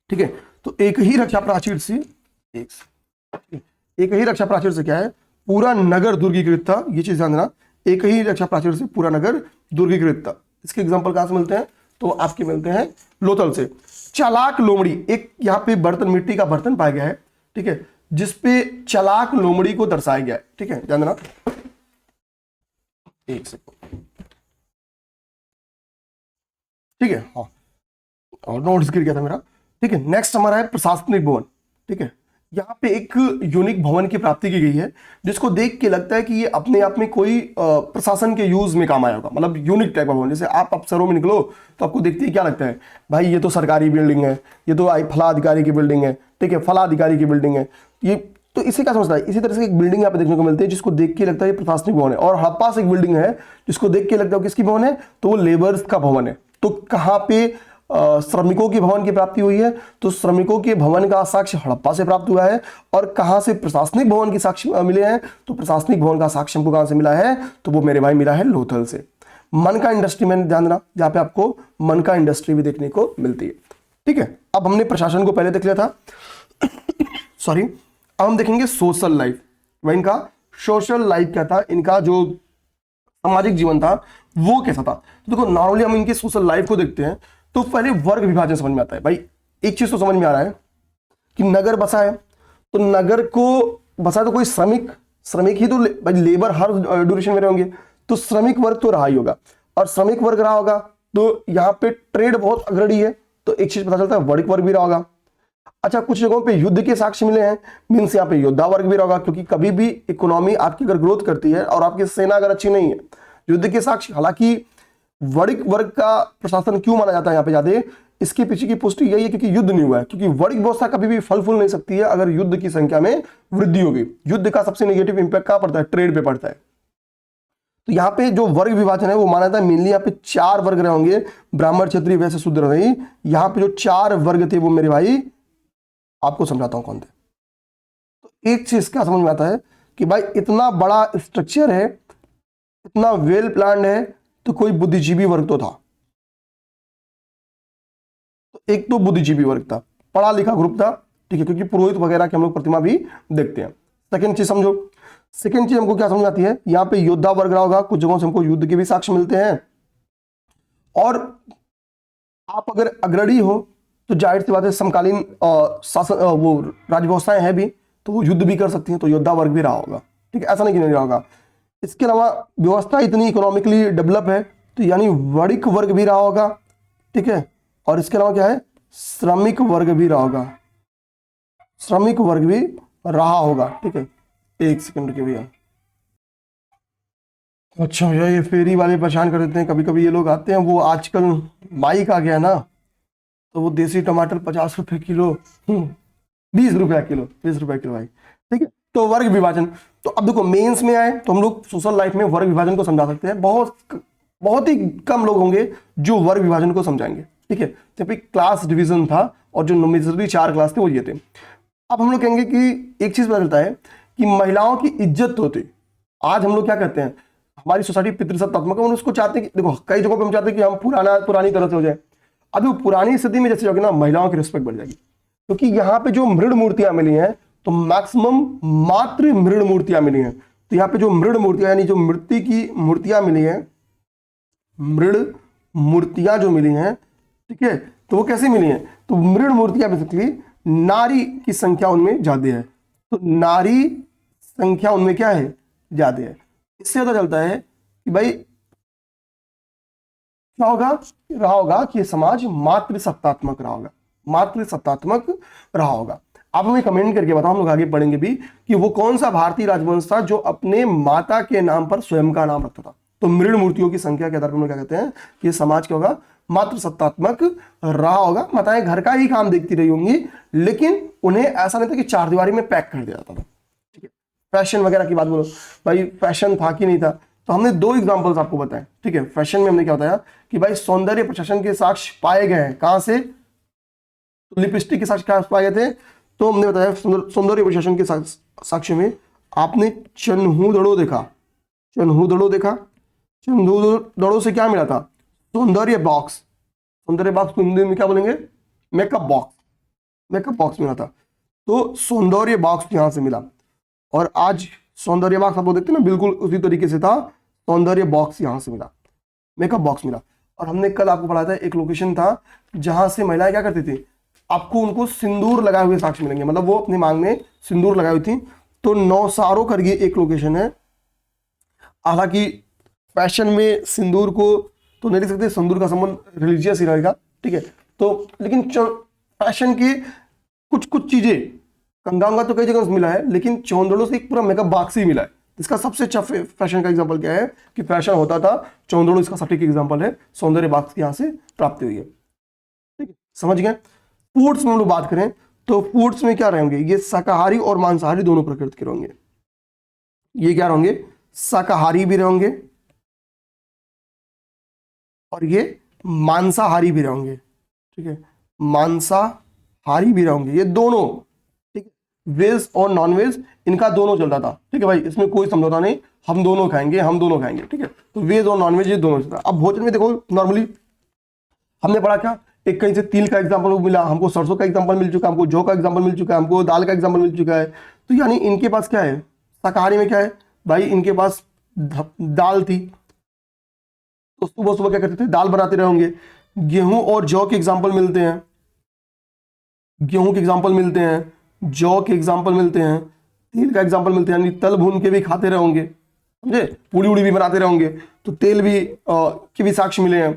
ठीक है, तो एक ही रक्षा प्राचीर से एक ही रक्षा प्राचीर से क्या है, पूरा नगर दुर्गीकृत था। ये चीज ध्यान देना, एक ही रक्षा प्राचीर से पूरा नगर दुर्गीकृत था। इसके एग्जांपल कहां से मिलते हैं, तो आपके मिलते हैं लोथल से। चालाक लोमड़ी, एक यहां पे बर्तन, मिट्टी का बर्तन पाया गया है। ठीक है, जिसपे चालाक लोमड़ी को दर्शाया गया है। ठीक है, ध्यान देना, एक सेकंड। ठीक है, हाँ, और नोट्स गिर गया था मेरा। ठीक है, नेक्स्ट हमारा है प्रशासनिक भवन। ठीक है, यहाँ पे एक यूनिक भवन की प्राप्ति की गई है, जिसको देख के लगता है कि ये अपने आप में कोई प्रशासन के यूज में काम आया होगा, मतलब यूनिक टाइप का भवन। जैसे आप अफसरों में निकलो तो आपको देखते ही क्या लगता है, भाई ये तो सरकारी बिल्डिंग है, ये तो फला अधिकारी की बिल्डिंग है। ठीक है, फला अधिकारी की बिल्डिंग है ये, तो इसे क्या समझता है। इसी तरह से एक बिल्डिंग यहाँ पे देखने को मिलती है जिसको देख के लगता है ये प्रशासनिक भवन है। और हड़प्पा से एक बिल्डिंग है जिसको देख के लगता है किसकी भवन है, तो वो लेबर्स का भवन है। तो कहाँ पे श्रमिकों के भवन की प्राप्ति हुई है, तो श्रमिकों के भवन का साक्ष्य हड़प्पा से प्राप्त हुआ है। और कहां से प्रशासनिक भवन के साक्ष्य मिले हैं, तो प्रशासनिक भवन का साक्ष्य हमको कहां से मिला है, तो वो मेरे भाई मिला है लोथल से। मन का इंडस्ट्री में ध्यान देना, जहां पे आपको मन का इंडस्ट्री भी देखने को मिलती है। ठीक है, अब हमने प्रशासन को पहले देख लिया था सॉरी। अब हम देखेंगे सोशल लाइफ। वह इनका सोशल लाइफ क्या था, इनका जो सामाजिक जीवन था वो कैसा था। तो देखो नॉर्मली हम इनके सोशल लाइफ को देखते हैं तो पहले वर्ग विभाजन समझ में आता है। भाई एक चीज तो समझ में आ रहा है कि नगर बसा है, तो नगर को बसा तो कोई श्रमिक ही तो भाई लेबर हर ड्यूरेशन में रहेंगे, तो श्रमिक वर्ग तो रहा ही होगा। और श्रमिक वर्ग रहा होगा तो यहाँ पे ट्रेड बहुत अग्रणी है, तो एक चीज पता चलता है वणिक वर्ग भी रहा होगा। अच्छा, कुछ जगहों पे युद्ध के साक्ष्य मिले हैं, मीन्स यहाँ पे योद्धा वर्ग भी रहा होगा, क्योंकि कभी भी इकोनॉमी आपकी अगर ग्रोथ करती है और आपकी सेना अगर अच्छी नहीं है, युद्ध के साक्ष्य। हालांकि वणिक वर्ग का प्रशासन क्यों माना जाता है यहाँ पे ज्यादा, इसके पीछे की पुष्टि यही है क्योंकि युद्ध नहीं हुआ है, क्योंकि वणिक व्यवस्था कभी भी फल फूल नहीं सकती है अगर युद्ध की संख्या में वृद्धि होगी। युद्ध का सबसे नेगेटिव इंपैक्ट कहां पड़ता है, ट्रेड पे पड़ता है। तो यहाँ पे जो वर्ग विभाजन है वो माना जाता है मेनली यहाँ पे 4 वर्ग रहे होंगे, ब्राह्मण क्षत्रिय वैश्य शूद्र नहीं। यहाँ पे जो 4 वर्ग थे वो मेरे भाई आपको समझाता हूं कौन थे। तो एक चीज क्या समझ में आता है कि भाई इतना बड़ा स्ट्रक्चर है, इतना वेल प्लान्ड है, तो कोई बुद्धिजीवी वर्ग तो था। तो एक तो बुद्धिजीवी वर्ग था, पढ़ा लिखा ग्रुप था, ठीक है, क्योंकि पुरोहित वगैरह की हम लोग प्रतिमा भी देखते हैं। सेकंड चीज समझो, सेकंड चीज हमको क्या समझ आती है, यहाँ पे योद्धा वर्ग रहा होगा, कुछ जगहों से हमको युद्ध के भी साक्ष्य मिलते हैं। और आप अगर अग्रणी हो तो जाहिर सी बात है समकालीन शासन वो राज्य व्यवस्थाएं हैं भी, तो वो युद्ध भी कर सकती हैं, तो योद्धा वर्ग भी रहा होगा। ठीक है, ऐसा नहीं कि नहीं रहा होगा। इसके अलावा व्यवस्था इतनी इकोनॉमिकली डेवलप है, तो यानी वणिक वर्ग भी रहा होगा। ठीक है, और इसके अलावा क्या है, श्रमिक वर्ग भी रहा होगा, श्रमिक वर्ग भी रहा होगा। ठीक है, एक सेकंड के भैया। अच्छा भैया, ये फेरी वाले परेशान कर देते हैं कभी कभी, ये लोग आते हैं, वो आजकल बाइक आ गया ना, तो वो देसी टमाटर 50 रुपए किलो, 20 रुपया किलो, 20 रुपया किलो भाई। ठीक है, तो वर्ग विभाजन। तो अब देखो मेंस में आए तो हम लोग सोशल लाइफ में वर्ग विभाजन को समझा सकते हैं। बहुत ही कम लोग होंगे जो वर्ग विभाजन को समझाएंगे। ठीक है, जब एक क्लास डिवीजन था और जो मेजरली 4 क्लास थे वो ये थे। अब हम लोग कहेंगे कि एक चीज पता चलता है कि महिलाओं की इज्जत होती। आज हम लोग क्या करते हैं, हमारी सोसाइटी पितृसत्तात्मक है, उसको चाहते हैं कि देखो कई जगहों पे हम चाहते हैं कि हम पुरानी तरह से हो जाए। अब वो पुरानी स्थिति में जैसे जाओगे ना, महिलाओं की रिस्पेक्ट बढ़ जाएगी, क्योंकि यहाँ पे जो मृण मूर्तियां मिली हैं तो मैक्सिमम मात्र मृण मूर्तियां मिली हैं। तो यहाँ पे जो मृण मूर्तियां यानी जो मृत्यु की मूर्तियां मिली हैं, मृण मूर्तियां जो मिली हैं, ठीक है, तो वो कैसे मिली हैं, तो मृण मूर्तियां बेसिकली नारी की संख्या उनमें ज्यादा है, तो नारी संख्या उनमें क्या है, ज्यादा है। इससे पता चलता है कि भाई क्या रहा होगा कि समाज मातृसत्तात्मक रहा होगा, मातृसत्तात्मक रहा होगा। आप हमें कमेंट करके बताओ, हम लोग आगे पढ़ेंगे भी कि वो कौन सा भारतीय राजवंश था जो अपने माता के नाम पर स्वयं का नाम रखता था। तो मृण मूर्तियों की संख्या के आधार पर क्या कहते हैं कि समाज क्या होगा, मातृसत्तात्मक रहा होगा। माताएं घर का ही काम देखती रही होंगी, लेकिन उन्हें ऐसा नहीं था कि 4 दीवारी में पैक कर दिया जाता था। ठीक है, फैशन वगैरह की बात बोलो, भाई फैशन था कि नहीं था, तो हमने 2 एग्जांपल्स आपको बताए। ठीक है, फैशन में हमने क्या बताया कि भाई सौंदर्य प्रशासन के साक्ष्य पाए गए हैं, कहां से, तो लिपस्टिक के साक्ष्य कहां पाए गए थे, तो हमने बताया सौंदर्य प्रशासन के साक्ष्य में आपने चन्हूदड़ो देखा, चन्हूदड़ो देखा। चन्हूदड़ो से क्या मिला था, सौंदर्य बॉक्स, सौंदर्य बॉक्स को हिंदी में क्या बोलेंगे, मेकअप बॉक्स, मेकअप बॉक्स मिला था। तो सौंदर्य बॉक्स यहां से मिला, और आज सौंदर्य बॉक्स आप लोग देखते हैं ना, बिल्कुल उसी तरीके से था, सौंदर्य बॉक्स यहां से मिला, मेकअप बॉक्स मिला। और हमने कल आपको पढ़ाया था एक लोकेशन था जहां से महिलाएं क्या करती थी, आपको उनको सिंदूर लगाए हुए साक्ष्य मिलेंगे, मतलब वो अपनी मांग में सिंदूर लगाई हुई थी। तो नौसारो करके एक लोकेशन है, हालांकि फैशन में सिंदूर को तो नहीं लिख सकते, सिंदूर का संबंध रिलीजियस ही रहेगा। ठीक है, तो लेकिन फैशन की कुछ कुछ चीजें, कंगांगा तो कई जगह मिला है, लेकिन चौंदड़ों से एक पूरा मेकअप बॉक्स ही मिला है। इसका सबसे अच्छा फैशन का एग्जांपल क्या है कि फैशन होता था चौंदड़ो, इसका सटीक एग्जांपल है, सौंदर्य बॉक्स की यहां से प्राप्ति हुई है। ठीक है, समझ गए। फूड्स में हम लोग बात करें तो फूड्स में क्या रहेंगे, ये शाकाहारी और मांसाहारी दोनों प्रकृति के रहेंगे। ये क्या रहेंगे, शाकाहारी भी रहेंगे और ये मांसाहारी भी रहेंगे। ठीक है, मांसाहारी भी रहेंगे ये दोनों। ठीक है, वेज और नॉन वेज इनका दोनों चलता था, ठीक है भाई, इसमें कोई समझौता नहीं, हम दोनों खाएंगे, हम दोनों खाएंगे, ठीक है। तो वेज और नॉन वेज ये दोनों चलता है। अब भोजन में देखो नॉर्मली हमने पढ़ा क्या, एक कहीं से तिल का एग्जाम्पल मिला हमको, सरसों का एग्जाम्पल मिल चुका है हमको, जौ का एग्जाम्पल मिल चुका है हमको, दाल का एग्जाम्पल मिल चुका है। तो यानी इनके पास क्या है, शाकाहारी में क्या है भाई, इनके पास दाल थी, तो सुबह सुबह क्या करते थे, दाल बनाते रहेंगे। गेहूं और जौ के एग्जाम्पल मिलते हैं, गेहूं के एग्जाम्पल मिलते हैं, जौ के एग्जाम्पल मिलते हैं, तेल का एग्जाम्पल मिलते हैं, यानी तल भून के भी खाते रहेंगे, समझे, पूड़ी उड़ी भी बनाते रहेंगे, तो तेल भी के भी साक्ष्य मिले हैं,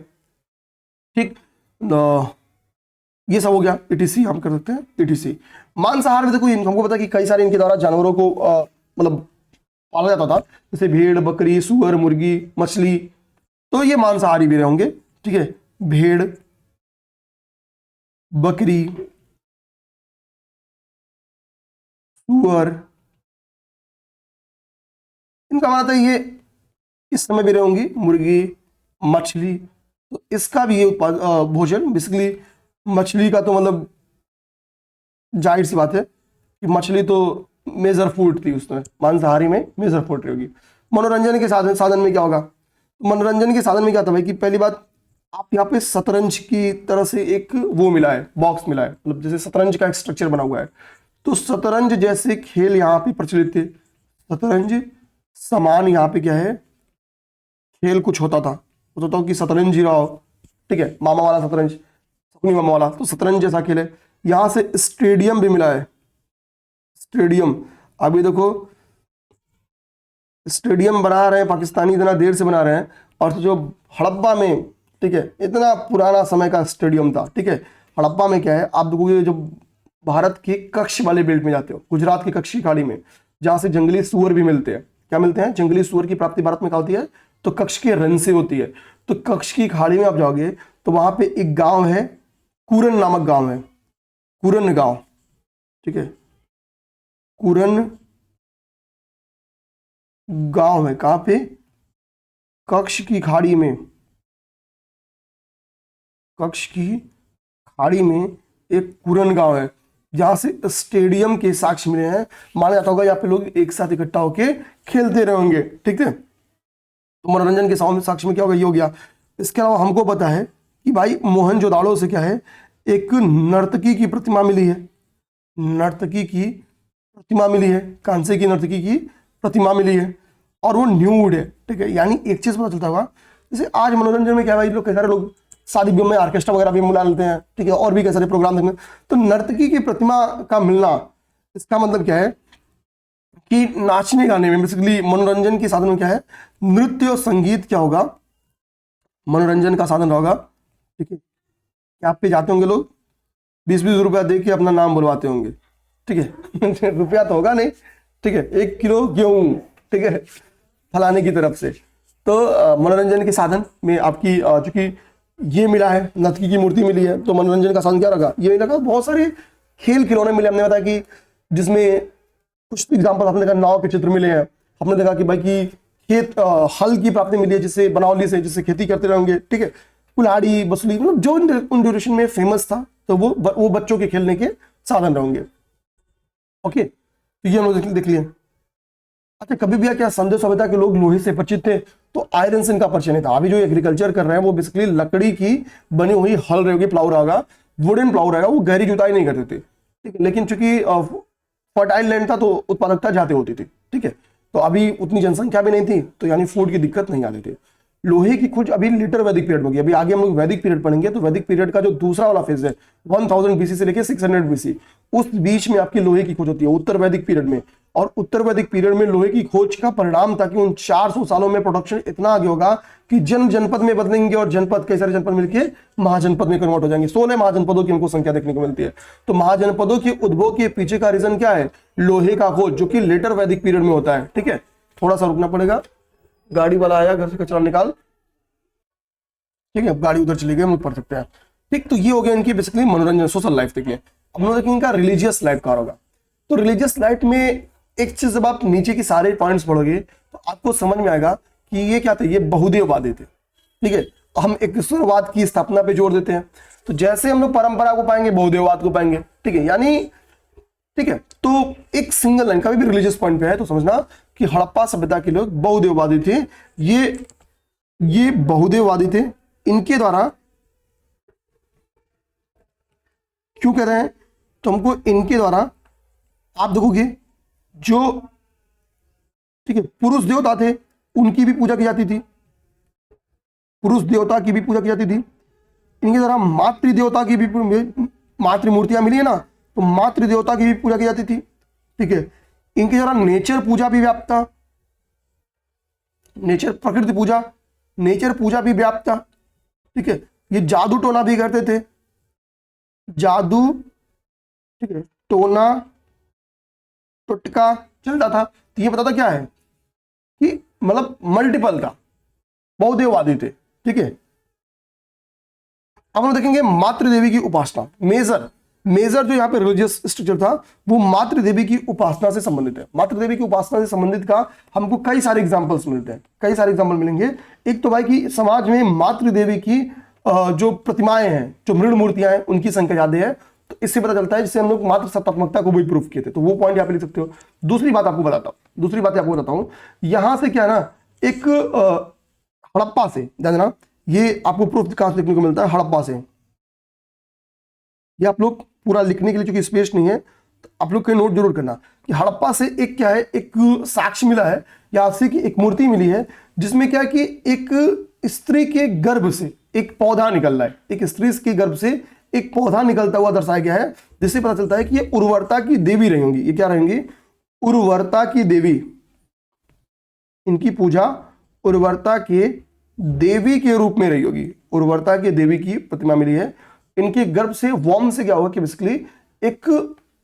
ठीक। ये सब हो गया, ईटीसी हम कर सकते हैं, ईटीसी। मांसाहार में देखो हमको पता है कि कई सारे इनके द्वारा जानवरों को मतलब पाला जाता था, जैसे भेड़, बकरी, सुअर, मुर्गी, मछली, तो ये मांसाहारी भी रहेंगे, ठीक है। भेड़, बकरी, सुअर, इनका मतलब है ये इस समय भी रहेंगी, मुर्गी, मछली, तो इसका भी ये भोजन बेसिकली, मछली का तो मतलब जाहिर सी बात है कि मछली तो मेजर फूड थी उसमें, मांसाहारी में मेजर फूड रहेगी। मनोरंजन के साधन में क्या होगा, मनोरंजन के साधन में क्या था भाई कि पहली बात आप यहाँ पे शतरंज की तरह से एक वो मिला है, बॉक्स मिला है, मतलब जैसे शतरंज का एक स्ट्रक्चर बना हुआ है, तो शतरंज जैसे खेल यहाँ पे प्रचलित थे, शतरंज समान यहाँ पे क्या है, खेल कुछ होता था, सोचता हूँ कि शतरंज ही रहा हो, ठीक है, मामा वाला शतरंज, शकुनी मामा वाला, तो शतरंज जैसा खेल है। यहाँ से स्टेडियम भी मिला है, स्टेडियम, अभी देखो स्टेडियम बना रहे हैं पाकिस्तानी, इतना देर से बना रहे हैं, और तो जो हड़प्पा में, ठीक है, इतना पुराना समय का स्टेडियम था, ठीक है। हड़प्पा में क्या है, आप देखोगे जो भारत के कच्छ वाले बेल्ट में जाते हो, गुजरात की कच्छ की खाड़ी में, जहां से जंगली सुअर भी मिलते हैं, क्या मिलते हैं, जंगली सुअर की प्राप्ति भारत में क्या होती है, तो कच्छ के रण से होती है। तो कच्छ की खाड़ी में आप जाओगे तो वहां पे एक गांव है, कुरन नामक गांव है, कुरन गांव, ठीक है, कुरन गांव है, कहां पे, कच्छ की खाड़ी में, कच्छ की खाड़ी में एक कुरन गांव है, जहां से स्टेडियम के साक्ष्य मिले हैं, माना जाता होगा यहाँ पे लोग एक साथ इकट्ठा होके खेलते रहेंगे, ठीक है। तो मनोरंजन के साक्ष्य में क्या होगा, ये हो गया। इसके अलावा हमको पता है कि भाई मोहनजोदाड़ो से क्या है, एक नर्तकी की प्रतिमा मिली है, नर्तकी की प्रतिमा मिली है, कांसे की नर्तकी की प्रतिमा मिली है, और वो न्यूड है, ठीक है। यानी एक चीज पता चलता होगा, जैसे आज मनोरंजन में क्या भाई, लोग कई सारे लोग शादी ब्याह में ऑर्केस्ट्रा वगैरह भी बुला लेते हैं, ठीक है, और भी कई सारे प्रोग्राम देखते हैं, तो नर्तकी की प्रतिमा का मिलना, इसका मतलब क्या है कि नाचने गाने में बेसिकली मनोरंजन के साधन में क्या है, नृत्य और संगीत क्या होगा, मनोरंजन का साधन होगा, ठीक है। क्या आप पे जाते होंगे लोग 20-20 रुपया दे के अपना नाम बुलवाते होंगे, ठीक है रुपया तो होगा नहीं, ठीक है, 1 किलो गेहूं, ठीक है, फलाने की तरफ से। तो मनोरंजन के साधन में आपकी चूंकि ये मिला है, नर्तकी की मूर्ति मिली है, तो मनोरंजन का साधन क्या रखा, ये लगा, बहुत सारे खेल खिलौने मिले, हमने बताया कि जिसमें कुछ एग्जाम्पल आपने देखा, नाव के चित्र मिले हैं, हमने देखा कि भाई की खेत हल की प्राप्ति मिली है, जिससे बनौली से, जिससे खेती करते रहेंगे, ठीक है, कुल्हाड़ी, बसुली, मतलब जो उन ड्यूरेशन में फेमस था, तो वो बच्चों के खेलने के साधन रहेंगे, ओके। तो ये हम लोग देख लिए। अच्छा, कभी भी क्या संजय सभ्यता के लोग लोहे से परिचित थे, तो आयरन से इनका परिचय नहीं था। अभी जो एग्रीकल्चर कर रहे हैं वो बेसिकली लकड़ी की बनी हुई हल रहेगी, प्लाऊ रहेगा, वुडन प्लाऊ रहेगा, वो गहरी जुताई नहीं करते थे, ठीक है, लेकिन चूंकि फर्टाइल लैंड था तो उत्पादकता ज्यादा होती थी, ठीक है। तो अभी उतनी जनसंख्या भी नहीं थी, तो यानी फूड की दिक्कत नहीं आती थी। लोहे की खोज अभी लेटर वैदिक पीरियड में होगी, अभी आगे हम लोग वैदिक पीरियड पढ़ेंगे, तो वैदिक पीरियड का जो दूसरा वाला फेज है 1000 बीसी से लेके 600 बीसी, उस बीच में आपकी लोहे की खोज होती है, उत्तर वैदिक पीरियड में। और उत्तर वैदिक पीरियड में लोहे की खोज का परिणाम था कि उन 400 सालों में प्रोडक्शन इतना आगे होगा कि जनपद में बदलेंगे, और जनपद, कई सारे जनपद मिलकर महाजनपद में कन्वर्ट हो जाएंगे। 16 महाजनपदों की हमको संख्या देखने को मिलती है। तो महाजनपदों के उद्भव के पीछे का रीजन क्या है, लोहे का खोज, जो कि लेटर वैदिक पीरियड में होता है, ठीक है। थोड़ा सा रुकना पड़ेगा, गाड़ी वाला आया, घर से कचरा निकाल, ठीक है, गाड़ी उधर चली गई, हम लोग पढ़ सकते हैं, ठीक। तो ये हो गया इनकी बेसिकली मनोरंजन, सोशल लाइफ। देखिए अब हम लोग देखेंगे इनका रिलीजियस लाइफ का होगा। तो रिलीजियस लाइफ में एक चीज, जब आप नीचे की सारे पॉइंट्स पढ़ोगे तो आपको समझ में आएगा कि ये क्या थे, ये बहुदेववादी थे, ठीक है। हम एक ईश्वरवाद की स्थापना पे जोर देते हैं, तो जैसे हम लोग परंपरा को पाएंगे बहुदेववाद को पाएंगे, ठीक है। यानी ठीक है, तो एक सिंगल लाइन कभी भी रिलीजियस पॉइंट पे है तो समझना कि हड़प्पा सभ्यता के लोग बहुदेववादी थे। ये बहुदेववादी थे। इनके द्वारा क्यों कह रहे हैं, तो हमको इनके द्वारा आप देखोगे जो, ठीक है, पुरुष देवता थे उनकी भी पूजा की जाती थी, पुरुष देवता की भी पूजा की जाती थी। इनके द्वारा मातृ देवता की भी, मातृ मूर्तियां मिली है ना, तो मातृ देवता की भी पूजा की जाती थी। ठीक है, इनके द्वारा नेचर पूजा भी व्याप्त था, नेचर प्रकृति पूजा, नेचर पूजा भी व्याप्त था। ठीक है, ये जादू टोना भी करते थे, जादू, ठीक है, टोना टुटका चलता था। तो ये बताता क्या है कि मतलब मल्टीपल था, बहुदेववादी थे। ठीक है, अब हम देखेंगे मातृ देवी की उपासना। मेजर जो यहाँ पे रिलीजियस स्ट्रक्चर था वो मातृ देवी की उपासना से संबंधित है। मातृ देवी की उपासना से संबंधित का हमको कई सारे एग्जांपल्स मिलते हैं, कई सारे एग्जांपल मिलेंगे। एक तो भाई कि समाज में मातृ देवी की जो प्रतिमाएं हैं, जो मृण मूर्तियां हैं, उनकी संख्या ज्यादा है। तो इससे पता चलता है, जिससे हम लोग मातृ सत्तात्मकता को भी प्रूफ किए थे, तो वो पॉइंट यहाँ पे लिख सकते हो। दूसरी बात आपको बताता हूँ, यहां से क्या है ना, एक हड़प्पा से जानना, ये आपको प्रूफ कहां से देखने को मिलता है, हड़प्पा से। ये आप लोग पूरा लिखने के लिए चूंकि स्पेस नहीं है, तो आप लोग कहीं नोट जरूर करना कि हड़प्पा से एक क्या है, एक साक्ष्य मिला है, या से की एक मूर्ति मिली है जिसमें क्या है कि एक स्त्री के गर्भ से एक पौधा निकल रहा है, एक स्त्री के गर्भ से एक पौधा निकलता हुआ दर्शाया गया है, जिससे पता चलता है कि ये उर्वरता की देवी रही होंगी। ये क्या रहेंगी, उर्वरता की देवी। इनकी पूजा उर्वरता के देवी के रूप में रही होगी, उर्वरता के देवी की प्रतिमा मिली है। इनके गर्भ से वॉर्म से क्या होगा कि बेसिकली एक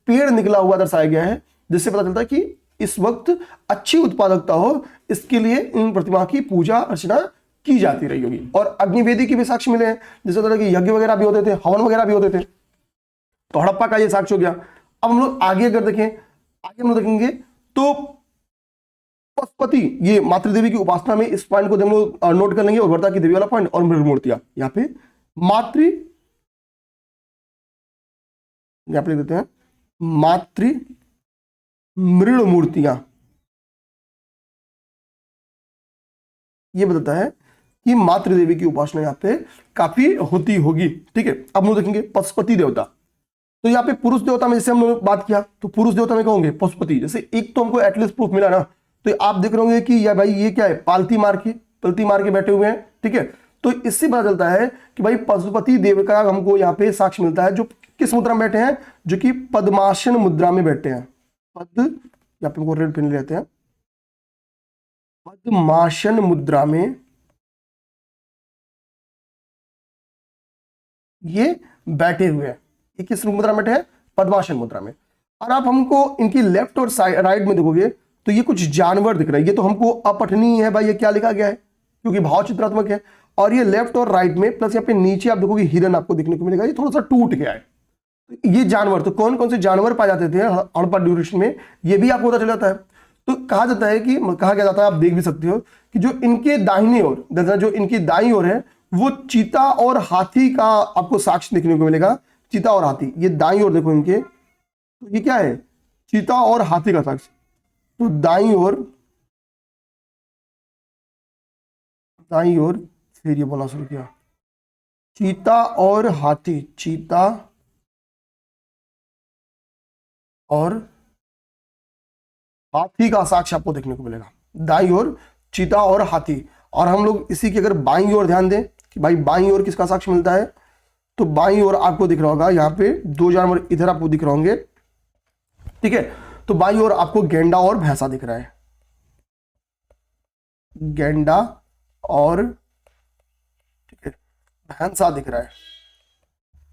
पेड़ निकला हुआ दर्शाया गया है, जिससे पता चलता है कि इस वक्त अच्छी उत्पादकता हो, इसके लिए इन प्रतिमा की पूजा अर्चना की जाती रही होगी। और अग्निवेदी की भी साक्ष्य मिले हैं, जिस तरह के यज्ञ वगैरह भी होते थे, हवन वगैरह भी होते थे। तो हड़प्पा का ये साक्ष्य हो गया। अब हम लोग आगे अगर देखें, आगे हम लोग देखेंगे तो पशुपति, ये मातृदेवी की उपासना में इस पॉइंट को हम लोग नोट कर लेंगे, उर्वरता की देवी वाला पॉइंट, और मृण मूर्तियां। यहाँ पे मातृ, यहां पे लिख देते हैं मातृ मृण मूर्तियां। ये बताता है कि मातृ देवी की उपासना यहाँ पे काफी होती होगी। ठीक है, अब हम लोग देखेंगे पशुपति देवता। तो यहाँ पे पुरुष देवता में जैसे हम लोग बात किया, तो पुरुष देवता में कहोगे पशुपति। जैसे एक तो हमको एटलीस्ट प्रूफ मिला ना, तो आप देख रहे होंगे कि या भाई ये क्या है, पलती मार के बैठे हुए हैं। ठीक है, तो इससे पता चलता है कि भाई पशुपति देव का हमको यहाँ पे साक्ष्य मिलता है, जो किस मुद्रा में बैठे हैं, जो कि पद्मासन मुद्रा में बैठे हैं। यहाँ पे हमको रेड पेन लेते हैं, पद्मासन मुद्रा में ये बैठे हुए हैं। ये किस मुद्रा में बैठे हैं, पद्मासन मुद्रा में। और आप हमको इनकी लेफ्ट और राइट में देखोगे तो ये कुछ जानवर दिख रहे हैं। ये तो हमको अपठनीय है भाई, ये क्या लिखा गया है, क्योंकि भाव चित्रात्मक है। और ये लेफ्ट और राइट में, प्लस यहाँ पे नीचे आप देखोगे हिरन आपको देखने को मिलेगा, ये थोड़ा सा टूट गया है। ये जानवर, तो कौन कौन से जानवर पाए जाते थे हड़प्पा ड्यूरेशन में, ये भी आपको पता चल जाता है। तो कहा जाता है कि, कहा गया जाता है, आप देख भी सकते हो कि जो इनके दाहिने ओर, जो इनकी दाईं ओर है, वो चीता और हाथी का आपको साक्ष्य देखने को मिलेगा। चीता और हाथी, ये दाईं ओर देखो इनके, तो ये क्या है, चीता और हाथी का साक्ष्य। तो दाईं ओर फिर ये बोलना शुरू किया, चीता और हाथी, चीता और हाथी का साक्ष्य आपको देखने को मिलेगा। दाईं ओर चीता और हाथी। और हम लोग इसी की अगर बाईं ओर ध्यान दें कि भाई बाईं ओर किसका साक्ष्य मिलता है, तो बाईं ओर आपको दिख रहा होगा, यहाँ पे दो जानवर इधर आपको दिख रहे होंगे। ठीक है, तो बाईं ओर आपको गेंडा और भैंसा दिख रहा है, गेंडा और, ठीक है, भैंसा दिख रहा है।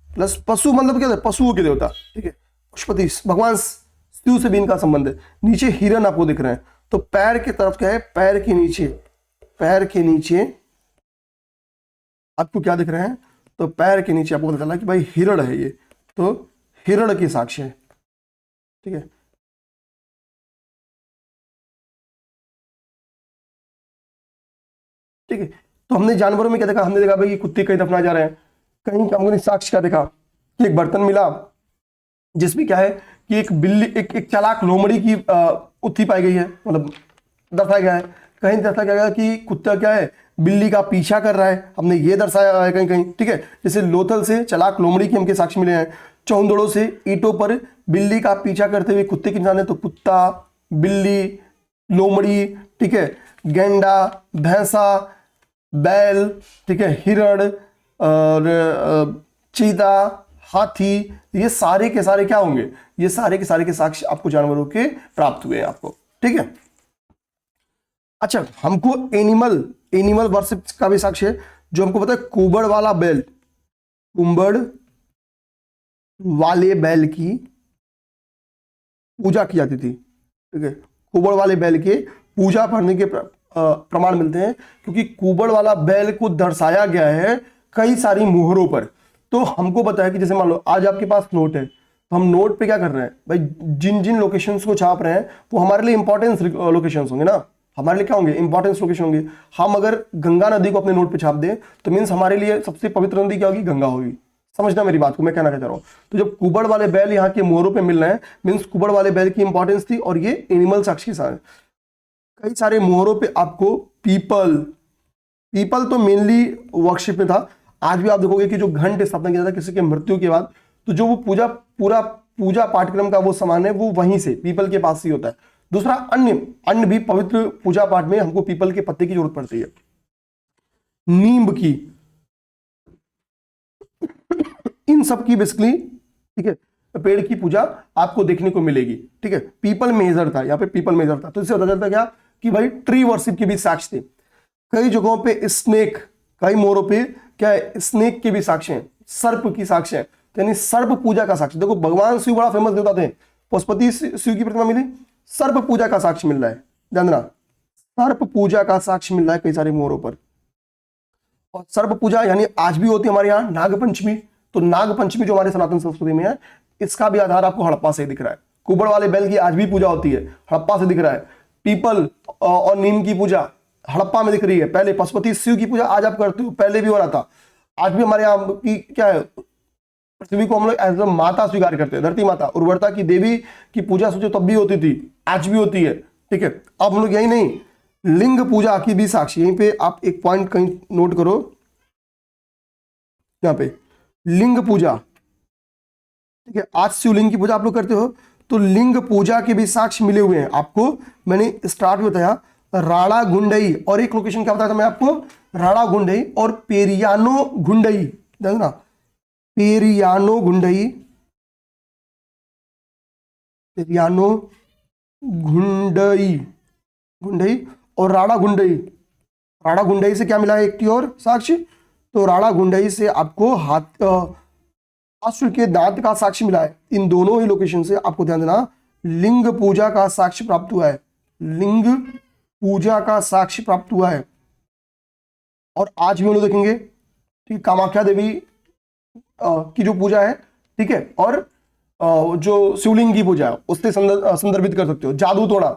प्लस पशु मतलब क्या, पशुओं के देवता। ठीक है, पशुपति भगवान शिव से भी इनका संबंध है। नीचे हिरन आपको दिख रहे हैं, तो पैर की तरफ क्या है, पैर के नीचे आपको क्या दिख रहे हैं, तो पैर के नीचे आपको पता चला कि भाई हिरण है ये, तो हिरण की साक्ष्य है। ठीक है, ठीक है, तो हमने जानवरों में क्या देखा, हमने देखा भाई ये कुत्ते कहीं दफनाए जा रहे हैं, कहीं हमने साक्ष्य क्या देखा कि एक बर्तन मिला, जिसमें क्या है कि एक बिल्ली, एक चालाक लोमड़ी की उत्थी पाई गई है, मतलब दर्शाया गया है। कहीं दर्शाया गया कि कुत्ता क्या है, बिल्ली का पीछा कर रहा है, हमने ये दर्शाया है कहीं कहीं, ठीक है। जैसे लोथल से चालाक लोमड़ी के हमके साक्ष्य मिले हैं। चौंदड़ों से ईंटों पर बिल्ली का पीछा करते हुए कुत्ते की निशान है, तो कुत्ता, बिल्ली, लोमड़ी, ठीक है, गेंडा, भैंसा, बैल, ठीक है, हिरण और चीता, हाथी, ये सारे के सारे क्या होंगे, ये सारे के साक्ष्य आपको जानवरों के प्राप्त हुए हैं आपको, ठीक है। अच्छा, हमको एनिमल वर्शिप का भी साक्ष्य है, जो हमको पता है कुबड़ वाला बैल, कुंबड़ वाले बैल की पूजा की जाती थी, ठीक है। कुबड़ वाले बैल के पूजा करने के प्रमाण मिलते हैं, क्योंकि कुबड़ वाला बैल को दर्शाया गया है कई सारी मोहरों पर। तो हमको पता है कि जैसे मान लो आज आपके पास नोट है, तो हम नोट पे क्या कर रहे हैं भाई, जिन जिन लोकेशंस को छाप रहे हैं वो हमारे लिए इंपॉर्टेंस लोकेशंस होंगे ना, हमारे लिए क्या होंगे, इंपॉर्टेंस लोकेशन होंगे। हम अगर गंगा नदी को अपने नोट पे छाप दें तो मीन्स हमारे लिए सबसे पवित्र नदी क्या होगी, गंगा होगी। समझना मेरी बात को, मैं कहना चाह रहा हूं। तो जब कुबड़ वाले बैल यहाँ के मोहरों पे मिल रहे हैं, मीन्स कुबड़ वाले बैल की इंपॉर्टेंस थी, और ये एनिमल साक्ष्य के साथ कई सारे मोहरों पे आपको पीपल तो मेनली वर्कशिप में था। आज भी आप देखोगे कि जो घंट स्थापना किया जाता है किसी के मृत्यु के बाद, तो जो वो पूजा पाठक्रम का वो सामान है वो वहीं से पीपल के पास ही होता है। दूसरा, अन्य भी पवित्र पूजा पाठ में हमको पीपल के पत्ते की जरूरत पड़ती है, नीम की, इन सब की बेसिकली, ठीक है, पेड़ की पूजा आपको देखने को मिलेगी, ठीक है। पीपल मेजर था, यहाँ पे पीपल मेजर था, तो इससे पता चलता क्या कि भाई ट्री वर्शिप के भी साक्ष्य थे। कई जगहों पे स्नेक, कई मोरों पे क्या है, स्नेक के भी साक्ष्य हैं, सर्प की साक्ष्य है, यानी सर्प पूजा का साक्ष्य। देखो भगवान शिव बड़ा फेमस देवता थे, पशुपति शिव की प्रतिमा मिली, सर्प पूजा का साक्ष्य मिल रहा है, ध्यान देना, सर्प पूजा का साक्ष्य मिल रहा है कई सारे मोहरों पर। और सर्प पूजा यानी आज भी होती है हमारे यहाँ नागपंचमी, तो नागपंचमी जो हमारे सनातन संस्कृति में है, इसका भी आधार आपको हड़प्पा से दिख रहा है। कुबड़ वाले बैल की आज भी पूजा होती है, हड़प्पा से दिख रहा है। पीपल और नीम की पूजा हड़प्पा में दिख रही है। पहले पशुपति शिव की पूजा आज आप करते हो, पहले भी हो रहा था, आज भी हमारे यहाँ की क्या है, पृथ्वी को हम लोग एज अ माता स्वीकार करते हैं, धरती माता, उर्वरता की देवी की पूजा सोचो तब भी होती थी, आज भी होती है, ठीक है। अब हम लोग यही नहीं, लिंग पूजा की भी साक्षी, यहीं पे आप एक पॉइंट कहीं नोट करो, यहाँ पे लिंग पूजा, ठीक है। आज शिवलिंग की पूजा आप लोग करते हो, तो लिंग पूजा के भी साक्ष्य मिले हुए हैं आपको। मैंने स्टार्ट में बताया राड़ा गुंडई, और एक लोकेशन क्या बताया था मैं आपको, राड़ा गुंडई और पेरियानो गुंडई, देखना पेरियानो गुंडई, पेरियानो गुंडई और राड़ा गुंडई। राड़ा गुंडई से क्या मिला है, एक की और साक्ष्य, तो राड़ा गुंडई से आपको अश्व के दांत का साक्ष्य मिला है। इन दोनों ही लोकेशन से आपको ध्यान देना लिंग पूजा का साक्ष्य प्राप्त हुआ है, लिंग पूजा का साक्ष्य प्राप्त हुआ है। और आज भी हम लोग देखेंगे, ठीक, कामाख्या देवी की जो पूजा है, ठीक है, और जो शिवलिंग की पूजा है उससे संदर्भित कर सकते हो। जादू टोना,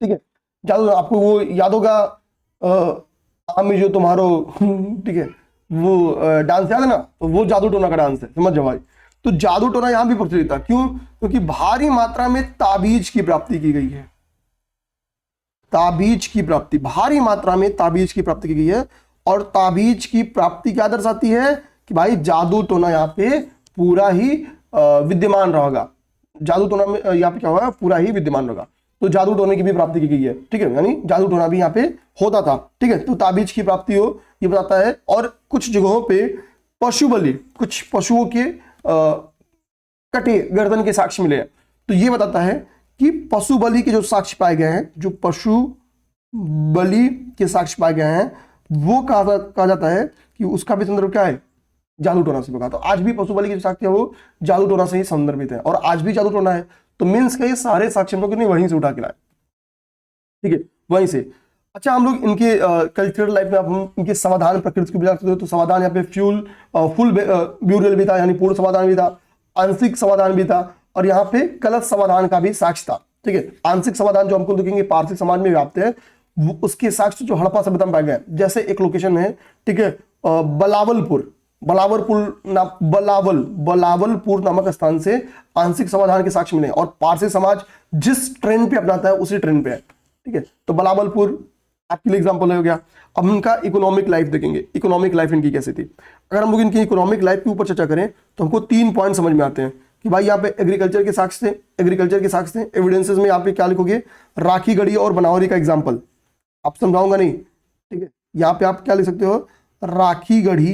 ठीक है, जादू, आपको वो याद होगा आमी जो तुम्हारो, ठीक है, वो डांस याद है ना, तो वो जादू टोना का डांस है, समझ जाओ भाई। तो जादू टोना यहां भी प्रचलित था, क्यों, क्योंकि भारी मात्रा में ताबीज की प्राप्ति की गई है, ताबीज की प्राप्ति, भारी मात्रा में ताबीज की प्राप्ति की गई है। और ताबीज की प्राप्ति क्या दर्शाती है कि भाई जादू टोना यहाँ पे पूरा ही विद्यमान रहेगा, जादू टोना में यहाँ पे क्या होगा, पूरा ही विद्यमान रहेगा। तो जादू टोने की भी प्राप्ति की गई है, ठीक है, यानी जादू टोना भी यहाँ पे होता था, ठीक है। तो ताबीज की प्राप्ति हो ये बताता है। और कुछ जगहों पे पशु बलि, कुछ पशुओं के कटे गर्दन के साक्ष्य मिले हैं, तो ये बताता है कि पशु बलि के जो साक्ष्य पाए गए हैं, जो पशु बलि के साक्ष्य पाए गए हैं, वो कहा जाता है कि उसका भी संदर्भ क्या है, जादू टोना से होगा। तो आज भी पशु बलि के साक्ष्य वो जादू टोना से ही संदर्भित है, और आज भी जादू टोना है। तो मीन्स के ये सारे साक्ष्य हम लोग वहीं से उठा के लाए, ठीक है, वहीं से। अच्छा, हम लोग इनके कल्चरल लाइफ में हम इनके समाधान प्रकृति की बात करते हैं, तो समाधान यहाँ पे फुल ब्यूरियल भी था, यानी पूर्ण समाधान भी था, आंशिक समाधान भी था, और यहाँ पे कलश समाधान का भी साक्ष्य था, ठीक है। आंशिक समाधान जो हमको देखेंगे पारसिक समाज में व्याप्त है, उसके साक्ष्य जो हड़प्पा सभ्यता में पाए गए, जैसे एक लोकेशन है, ठीक है, बलावलपुर, बलावलपुर नामक स्थान से आंशिक समाधान के साक्ष्य मिले और पारसी समाज जिस ट्रेंड पे अपनाता है उसी ट्रेंड पे है। ठीक है, तो बलावलपुर आपके लिए एग्जांपल हो गया। अब इनका इकोनॉमिक लाइफ देखेंगे, इकोनॉमिक लाइफ इनकी कैसी थी। अगर हम लोग इनकी इकोनॉमिक लाइफ के ऊपर चर्चा करें तो हमको 3 पॉइंट समझ में आते हैं कि भाई यहाँ पे एग्रीकल्चर के साक्ष्य थे, एग्रीकल्चर के साक्ष्य थे। एविडेंसेस में यहाँ पे क्या लिखोगे, राखी गढ़ी और बनावरी का एग्जाम्पल। आप समझाऊंगा नहीं, ठीक है। यहाँ पे आप क्या लिख सकते हो, राखी गढ़ी,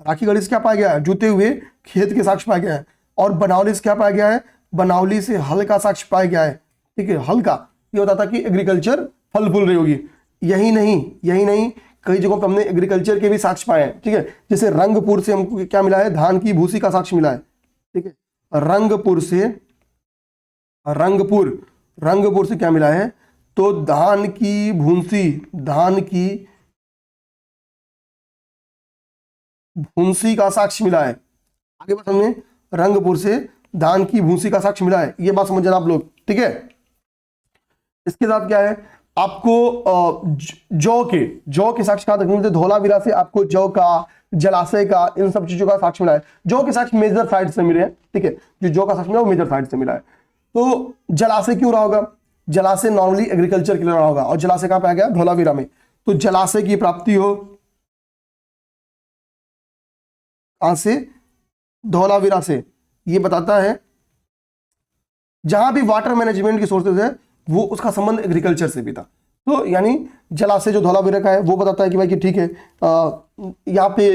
राखी गढ़ी से क्या पाया गया है, जूते हुए खेत के साक्ष्य पाया गया है। और बनावली से क्या पाया गया है, बनावली से हल का साक्ष्य पाया गया है। ठीक है, हल का ये होता था कि एग्रीकल्चर फल फूल रही होगी। यही नहीं कई जगहों पर हमने एग्रीकल्चर के भी साक्ष्य पाए हैं। ठीक है, जैसे रंगपुर से हमको क्या मिला है, धान की भूसी का साक्ष्य मिला है। ठीक है, रंगपुर से क्या मिला है, तो धान की भूसी का साक्ष्य मिला है। आगे बात हमने रंगपुर से धान की भूसी का साक्ष्य मिला है, ये बात समझ जाना आप लोग। ठीक है, इसके साथ क्या है, आपको जौ के साक्ष्य कहां तक मिलते, धौलावीरा से आपको जौ का, जलाशय का, इन सब चीजों का साक्ष्य मिला है। जौ के साक्ष्य मेजर साइड से मिले हैं। ठीक है, जो जौ का साक्ष्य मिला वो मेजर साइड से मिला है। तो जलाशय क्यों रहा होगा, जलाशय नॉर्मली एग्रीकल्चर के लिए रहा होगा, और जलाशय कहां पे आ गया, धौलावीरा में। तो जलाशय की प्राप्ति हो कहां से, धौलावीरा से, ये बताता है। जहां भी वाटर मैनेजमेंट की सोर्सेज है वो उसका संबंध एग्रीकल्चर से भी था। तो यानी जलाशय जो धौलावीरा का है वो बताता है कि भाई कि ठीक है, यहाँ पे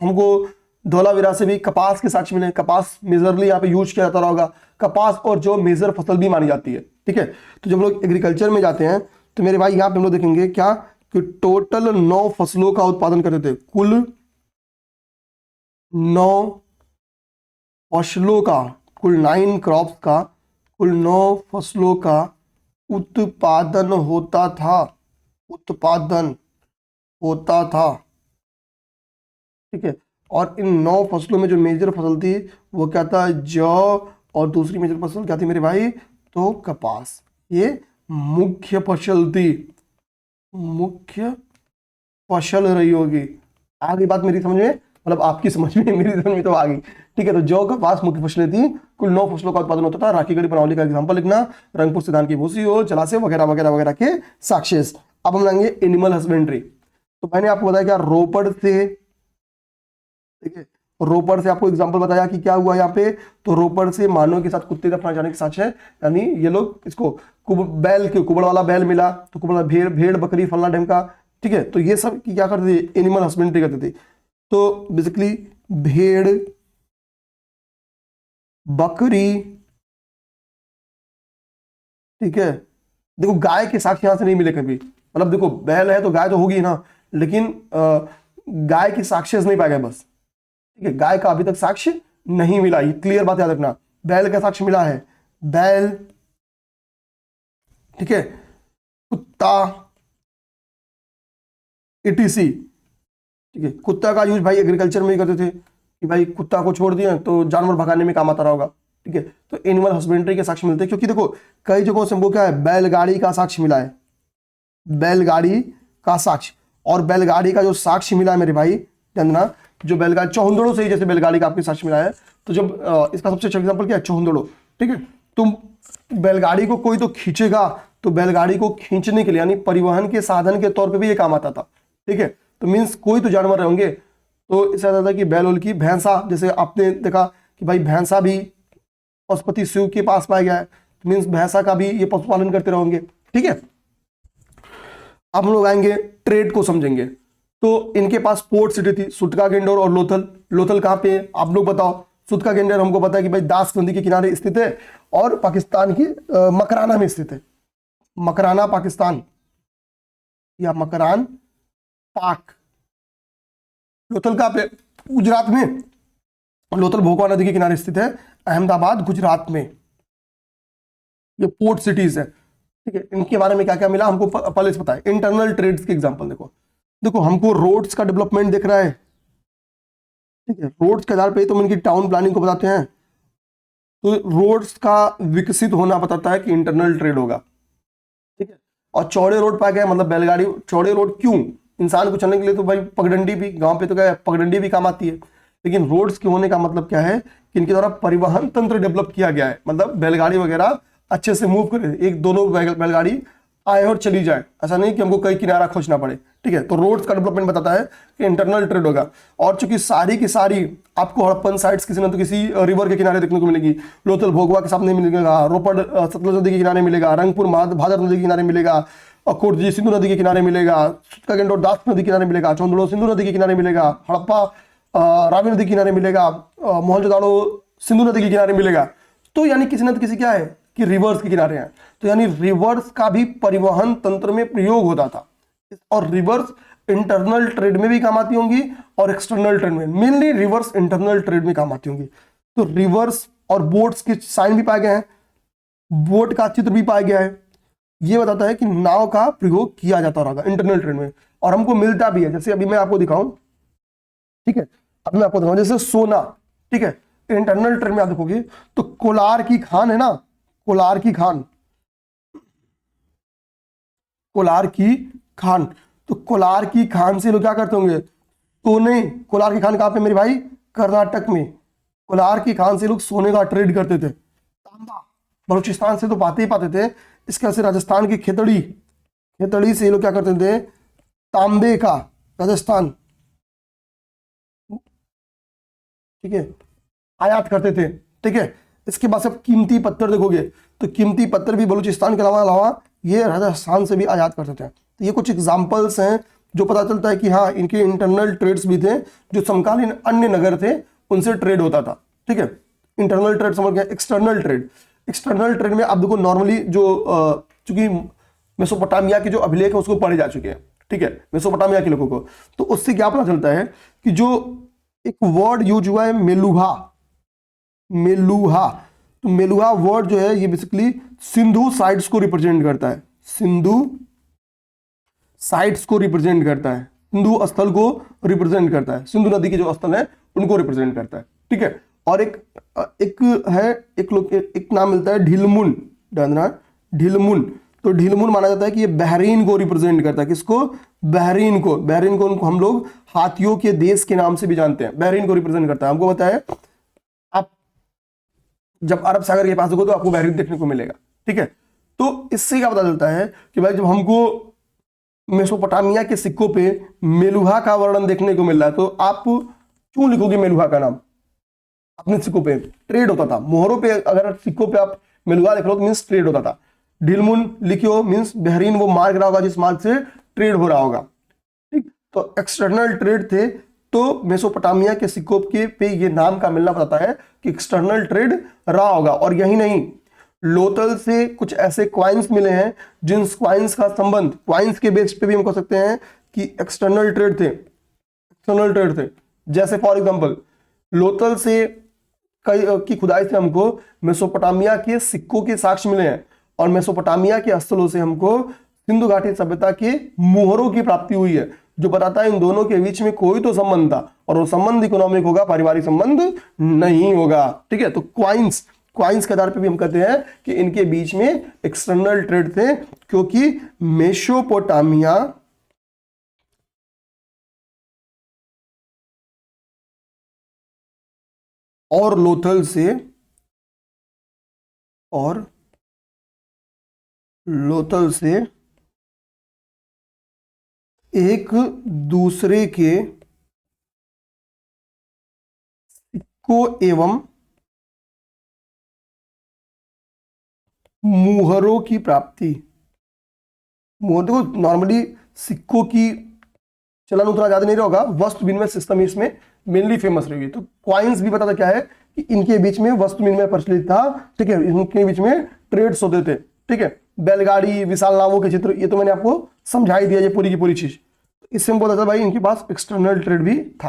हमको धौलावीरा से भी कपास के साक्ष्य मिले। कपास मेजरली यहाँ पे यूज किया जाता रहा होगा। कपास और जो मेजर फसल भी मानी जाती है। ठीक है, तो जब लोग एग्रीकल्चर में जाते हैं तो मेरे भाई यहाँ पे हम लोग देखेंगे क्या कि टोटल 9 फसलों का उत्पादन करते थे। कुल 9 फसलों का, कुल 9 क्रॉप्स का, कुल 9 फसलों का उत्पादन होता था। ठीक है, और इन 9 फसलों में जो मेजर फसल थी वो क्या था, जौ, और दूसरी मेजर फसल क्या थी मेरे भाई, तो कपास। ये मुख्य फसल थी, मुख्य फसल रही होगी। आगे बात मेरी समझ में, मतलब आपकी समझ में, मेरी समझ में तो आ गई। ठीक है, तो जौ कपास मुख्य फसलें थी। कुल 9 फसलों का उत्पादन होता था। राखी गढ़ी बनावली का एग्जांपल लिखना, रंगपुर से धान की भूसी हो, जलाशय वगैरह वगैरह वगैरह के साक्ष्य। अब हम लेंगे एनिमल हस्बेंड्री। तो मैंने आपको बताया क्या, रोपड़ से, ठीक है, रोपड़ से आपको एग्जांपल बताया कि क्या हुआ यहाँ पे, तो रोपड़ से मानव के साथ कुत्ते दफनाए जाने के साक्ष्य है। यानी ये लोग इसको बैल के कुबड़ वाला बैल मिला तो कुबड़ भेड़ बकरी फलना ढमका। ठीक है, तो ये सब क्या करते थे, एनिमल हस्बेंड्री करते थे। तो बेसिकली भेड़, बकरी, ठीक है। देखो गाय के साक्ष्य यहां से नहीं मिले कभी, मतलब देखो बैल है तो गाय तो होगी ना, लेकिन गाय के साक्ष्य नहीं पाए गए बस। ठीक है, गाय का अभी तक साक्ष्य नहीं मिला, ये क्लियर बात याद रखना। बैल का साक्ष्य मिला है, बैल, ठीक है, कुत्ता, etc। ठीक है, कुत्ता का यूज भाई एग्रीकल्चर में ही करते थे कि भाई कुत्ता को छोड़ दिया तो जानवर भगाने में काम आता रहा होगा। ठीक है, तो एनिमल हस्बेंड्री के साक्ष्य मिलते हैं, क्योंकि देखो कई जगहों से हमको क्या है, बैलगाड़ी का साक्ष्य मिला है, बैलगाड़ी का साक्ष्य। और बैलगाड़ी का जो साक्ष्य मिला है मेरे भाई जानना, जो बैलगाड़ी चौहंदड़ों से ही जैसे बैलगाड़ी का आपके साक्ष्य मिला है, तो जब इसका सबसे अच्छा एग्जांपल क्या है, चौहंदड़ो। ठीक है, तुम बैलगाड़ी को कोई तो खींचेगा तो बैलगाड़ी को खींचने के लिए यानी परिवहन के साधन के तौर पे भी ये काम आता था। ठीक है, तो मीन्स कोई तो जानवर होंगे, तो इससे आता था कि बैल की भैंसा, जैसे आपने देखा कि भाई भैंसा भी पशुपति शिव के पास पाया गया है, तो मीन्स भैंसा का भी ये पशुपालन करते रहोगे। ठीक है, अब हम लोग आएंगे ट्रेड को समझेंगे। तो इनके पास पोर्ट सिटी थी, सुटका गेंडोर और लोथल। लोथल कहाँ पे है आप लोग बताओ। सुटका गेंडोर हमको पता है कि भाई दास नदी के किनारे स्थित है और पाकिस्तान की मकराना में स्थित है। मकराना पाकिस्तान या मकरान पाक। लोथल कहाँ पे, गुजरात में। लोथल भोगवा नदी के किनारे स्थित है, अहमदाबाद गुजरात में। ये पोर्ट सिटीज है। ठीक है, इनके बारे में क्या क्या मिला हमको पहले से पता है। इंटरनल ट्रेड्स के एग्जांपल देखो, देखो हमको रोड्स का डेवलपमेंट दिख रहा है। ठीक है, रोड्स के आधार पे तो हम इनकी टाउन प्लानिंग को बताते हैं। तो रोड्स का विकसित होना बताता है कि इंटरनल ट्रेड होगा। ठीक है, और चौड़े रोड पाए गए मतलब बैलगाड़ी। चौड़े रोड क्यों, इंसान को चलने के लिए तो भाई पगडंडी भी, गांव पे तो क्या है, पगडंडी भी काम आती है। लेकिन रोड्स के होने का मतलब क्या है कि इनके द्वारा परिवहन तंत्र डेवलप किया गया है, मतलब बैलगाड़ी वगैरह अच्छे से मूव करे, एक दोनों बैलगाड़ी आए और चली जाए, ऐसा नहीं कि हमको कई किनारा खोजना पड़े। ठीक है, तो रोड्स का डेवलपमेंट बताता है कि इंटरनल ट्रेड होगा। और चूंकि सारी की सारी आपको हड़प्पन साइट्स किसी न तो किसी रिवर के किनारे देखने को मिलेगी, लोथल भोगवा के सामने मिलेगा, रोपड़ सतलुज नदी के किनारे मिलेगा, रंगपुर भादर नदी के किनारे मिलेगा, कोटजी सिंधु नदी के किनारे मिलेगा, सुतकागेंडो दास नदी के किनारे मिलेगा, चौंदड़ो सिंधु नदी के किनारे मिलेगा, हड़प्पा रावी नदी के किनारे मिलेगा, मोहनजोदाड़ो सिंधु नदी के किनारे मिलेगा। तो यानी किसी न तो किसी क्या है कि रिवर्स के किनारे हैं, तो यानी रिवर्स का भी परिवहन तंत्र में प्रयोग होता था। और रिवर्स इंटरनल ट्रेड में भी काम आती होंगी और एक्सटर्नल ट्रेड में, मेनली रिवर्स इंटरनल ट्रेड में काम आती होंगी। तो रिवर्स और बोट्स के साइन भी पाए गए हैं, बोट का चित्र भी पाया गया है, ये बताता है कि नाव का प्रयोग किया जाता रहा इंटरनल ट्रेड में, और हमको मिलता भी है। जैसे अभी मैं आपको दिखाऊं, ठीक है, अभी मैं आपको दिखाऊं जैसे सोना, ठीक है, इंटरनल ट्रेड में आप देखोगे तो कोलार की खान है ना, कोलार की खान, कोलार की खान, तो कोलार की खान से लोग क्या करते होंगे, सोने, कोलार की खान कहां पे मेरे भाई, कर्नाटक में। कोलार की खान से लोग सोने का ट्रेड करते थे। तांबा बलूचिस्तान से तो पाते ही पाते थे, इसके से राजस्थान की खेतड़ी, खेतड़ी से लोग क्या करते थे, तांबे का, राजस्थान, ठीक है, आयात करते थे। ठीक है, इसके बाद सब कीमती पत्थर देखोगे तो कीमती पत्थर भी बलूचिस्तान के अलावा ये राजस्थान से भी आयात करते थे। तो ये कुछ एग्जाम्पल्स हैं जो पता चलता है कि हाँ, इनके इंटरनल ट्रेड्स भी थे, जो समकालीन अन्य नगर थे उनसे ट्रेड होता था। ठीक है, इंटरनल ट्रेड समझ गया। एक्सटर्नल ट्रेड, एक्सटर्नल ट्रेड में आप देखो नॉर्मली जो चूंकि मेसोपोटामिया के जो अभिलेख है उसको पढ़े जा चुके हैं, ठीक है, मेसोपोटामिया के लोगों को, तो उससे क्या पता चलता है कि जो एक वर्ड यूज हुआ है मेलुहा, मेलुहा, तो मेलुहा वर्ड जो है ये बेसिकली सिंधु साइट्स को रिप्रेजेंट करता है, सिंधु साइट्स को रिप्रेजेंट करता है, सिंधु स्थल को रिप्रेजेंट करता है, सिंधु नदी के जो स्थल है उनको रिप्रेजेंट करता है। ठीक है, और एक है एक नाम मिलता है ढिलमुन, ढिलमुन, तो ढिलमुन माना जाता है कि ये बहरीन को रिप्रेजेंट करता है। किसको, बहरीन को, बहरीन को हम लोग हाथियों के देश के नाम से भी जानते हैं, बहरीन को रिप्रेजेंट करता है। हमको पता है आप जब अरब सागर के पास देखो तो आपको बहरीन देखने को मिलेगा। ठीक है, तो इससे क्या पता चलता है कि भाई जब हमको मेसोपोटामिया के सिक्कों पे मेलुहा का वर्णन देखने को मिल रहा है तो आप क्यों लिखोगे मेलुहा का नाम अपने सिक्कों पे? ट्रेड होता था मोहरों पे, अगर सिक्कों पे आप मेलुहा लिख लो तो मीन्स ट्रेड होता था। ढिलमुन लिखियो मीन्स बहरीन वो मार्ग रहा होगा जिस मार्ग से ट्रेड हो रहा होगा। ठीक, तो एक्सटर्नल ट्रेड थे, तो मेसोपोटामिया के सिक्कों के पे ये नाम का मिलना बताता है कि एक्सटर्नल ट्रेड रहा होगा। और यही नहीं, लोथल से कुछ ऐसे क्वाइंस मिले हैं जिन क्वाइंस का संबंध, क्वाइंस के बेस पे भी हम कह सकते हैं कि एक्सटर्नल ट्रेड थे, एक्सटर्नल ट्रेड थे। जैसे फॉर एग्जांपल लोथल से की खुदाई से हमको मेसोपोटामिया के सिक्कों के साक्ष्य मिले हैं, और मेसोपोटामिया के स्थलों से हमको सिंधु घाटी सभ्यता के मोहरों की प्राप्ति हुई है, जो बताता है इन दोनों के बीच में कोई तो संबंध था, और वो संबंध इकोनॉमिक होगा, पारिवारिक संबंध नहीं होगा। ठीक है, तो क्वाइंस के आधार पे भी हम कहते हैं कि इनके बीच में एक्सटर्नल ट्रेड थे, क्योंकि मेसोपोटामिया और लोथल से एक दूसरे के सिक्कों एवं मुहरों की प्राप्ति। देखो नॉर्मली सिक्कों की चलन उतना ज्यादा नहीं होगा, वस्तु विनिमय सिस्टम इसमें मेनली फेमस रहेगी। तो क्वाइंस भी बताता क्या है कि इनके बीच में वस्तु विनिमय प्रचलित था। ठीक है, इनके बीच में ट्रेड्स होते थे। ठीक है, बैलगाड़ी, विशाल नावों के चित्र, ये तो मैंने आपको समझा ही दिया, ये पूरी की पूरी चीज। इससे हम बोला था भाई इनके पास एक्सटर्नल ट्रेड भी था।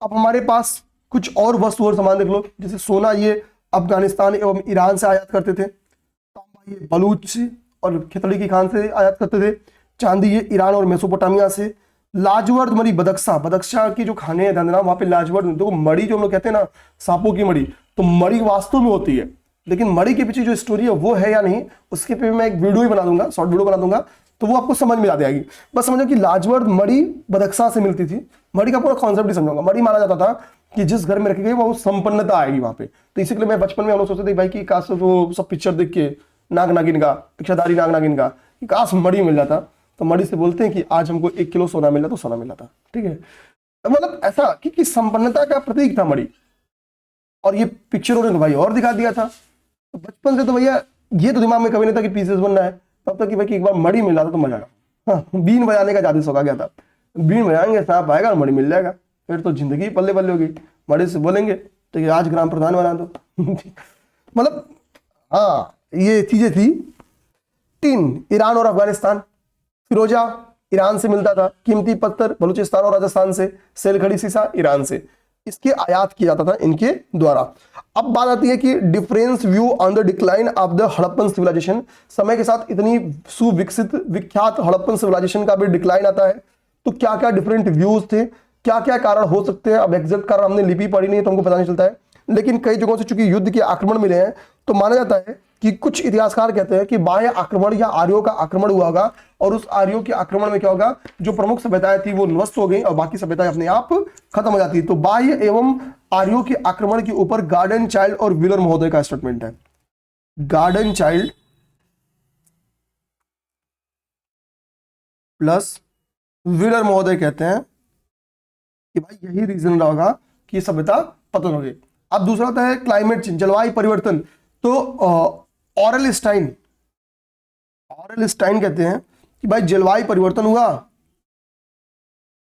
अब हमारे पास कुछ और वस्तु और सामान देख लो, जैसे सोना ये अफगानिस्तान एवं ईरान से आयात करते थे, तांबा ये बलूच और खेतड़ी की खान से आयात करते थे, चांदी ये ईरान और मेसोपोटामिया से, लाजवर्द मणि बदख्शा की जो खाने हैं धंधना, वहां पे लाजवर्द, देखो मणि जो हम लोग कहते हैं ना, सांपों की मणि, तो मणि वास्तव में होती है, लेकिन मणि के पीछे जो स्टोरी है वो है या नहीं, उसके पे मैं एक वीडियो ही बना दूंगा, शॉर्ट वीडियो बना दूंगा, तो वो आपको समझ में आ जाएगी। बस समझो कि लाजवर्द मणि बदख्शां से मिलती थी। मणि का पूरा कॉन्सेप्ट ही समझाऊंगा। मणि माना जाता था कि जिस घर में रखी गई वो संपन्नता आएगी वहां पे। तो इसी के लिए मैं बचपन में हम लोग सोचते थे भाई कि काश वो सब पिक्चर देख के नाग नागिन का, भिक्षाधारी नाग नागिन का, कि काश मणि मिल जाता। तो मणि से बोलते हैं कि आज हमको 1 किलो सोना मिला, तो सोना मिला था। ठीक है, मतलब ऐसा कि संपन्नता का प्रतीक था मणि। और ये पिक्चरों ने भाई और दिखा दिया था। तो बचपन से तो भैया ये तो दिमाग में कभी नहीं था कि पीसेस बनना है। तब तक कि भाई कि एक बार मणि मिल जाता तो मजा आया। हाँ, बीन बजाने का ज्यादा शौक आ गया था। बीन बजाएंगे, सांप आएगा और मणि मिल जाएगा, फिर तो जिंदगी पल्ले पल्ले होगी। मणि से बोलेंगे तो ये आज ग्राम प्रधान बना दो। मतलब हाँ, ये चीजें थी। 3, ईरान और अफगानिस्तान। फिरोजा ईरान से मिलता था, कीमती पत्थर बलूचिस्तान और राजस्थान से, सेलखड़ी शीशा ईरान से। इसके आयात किया जाता था इनके द्वारा। अब बात आती है कि difference view on the decline of the Harappan civilisation. समय के साथ इतनी सुविकसित विख्यात हड़प्पन सिविलाइजेशन का भी डिक्लाइन आता है। तो क्या क्या डिफरेंट व्यूज थे, क्या क्या कारण हो सकते हैं। अब एग्जैक्ट कारण हमने लिपि पढ़ी नहीं तो हमको पता नहीं चलता है, लेकिन कई जगहों से चूंकि युद्ध के आक्रमण मिले हैं तो माना जाता है कि कुछ इतिहासकार कहते हैं कि बाह्य आक्रमण या आर्यों का आक्रमण हुआ होगा, और उस आर्यों के आक्रमण में क्या होगा, जो प्रमुख सभ्यताएं थी वो नष्ट हो गई और बाकी सभ्यताएं अपने आप खत्म हो जाती। तो बाह्य एवं आर्यों के आक्रमण के ऊपर गार्डन चाइल्ड और व्हीलर महोदय का स्टेटमेंट है। गार्डन चाइल्ड प्लस व्हीलर महोदय कहते हैं कि भाई यही रीजन रहा होगा कि सभ्यता पतन हो गई। अब दूसरा होता है क्लाइमेट चेंज, जलवायु परिवर्तन। तो ऑरेल स्टाइन कहते हैं कि भाई जलवायु परिवर्तन हुआ,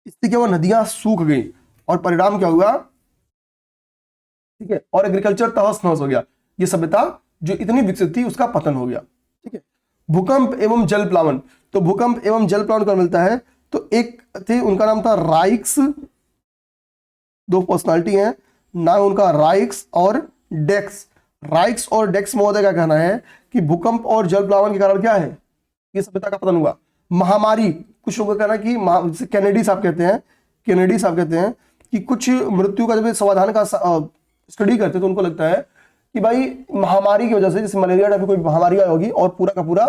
इससे क्या हुआ, नदियां सूख गई और परिणाम क्या हुआ, ठीक है, और एग्रीकल्चर तहस नहस हो गया। ये सभ्यता जो इतनी विकसित थी उसका पतन हो गया। ठीक है, भूकंप एवं जल प्लावन। तो भूकंप एवं जल प्लावन कब मिलता है, तो एक थे उनका नाम था राइक्स, 2 पर्सनालिटी हैं, नाम उनका राइक्स और डेक्स। राइक्स और डेक्स महोदय का कहना है कि भूकंप और जल प्लावन के कारण क्या है, ये सभ्यता का पतन हुआ। महामारी, कुछ लोगों का कहना है कि कैनेडी साहब कहते हैं कि कुछ मृत्यु का जब समाधान का स्टडी करते तो उनको लगता है कि भाई महामारी की वजह से, जैसे मलेरिया टाइप कोई महामारी आई होगी और पूरा का पूरा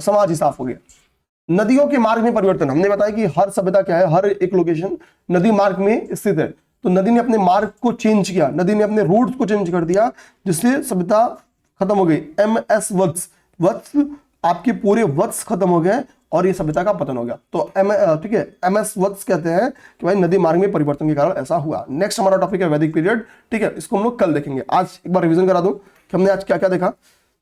समाज ही साफ हो गया। नदियों के मार्ग में परिवर्तन। हमने बताया कि हर सभ्यता क्या है, हर एक लोकेशन नदी मार्ग में स्थित है। तो नदी ने अपने मार्ग को चेंज किया, नदी ने अपने रूट्स को चेंज कर दिया, जिससे सभ्यता खत्म हो गई। MS वत्स, आपके पूरे वत्स खत्म हो गए और ये सभ्यता का पतन हो गया। तो ठीक है, MS वत्स कहते हैं कि भाई नदी मार्ग में परिवर्तन के कारण ऐसा हुआ। नेक्स्ट हमारा टॉपिक है वैदिक पीरियड। ठीक है, इसको हम लोग कल देखेंगे। आज एक बार रिवीजन करा दूं कि हमने आज क्या क्या देखा।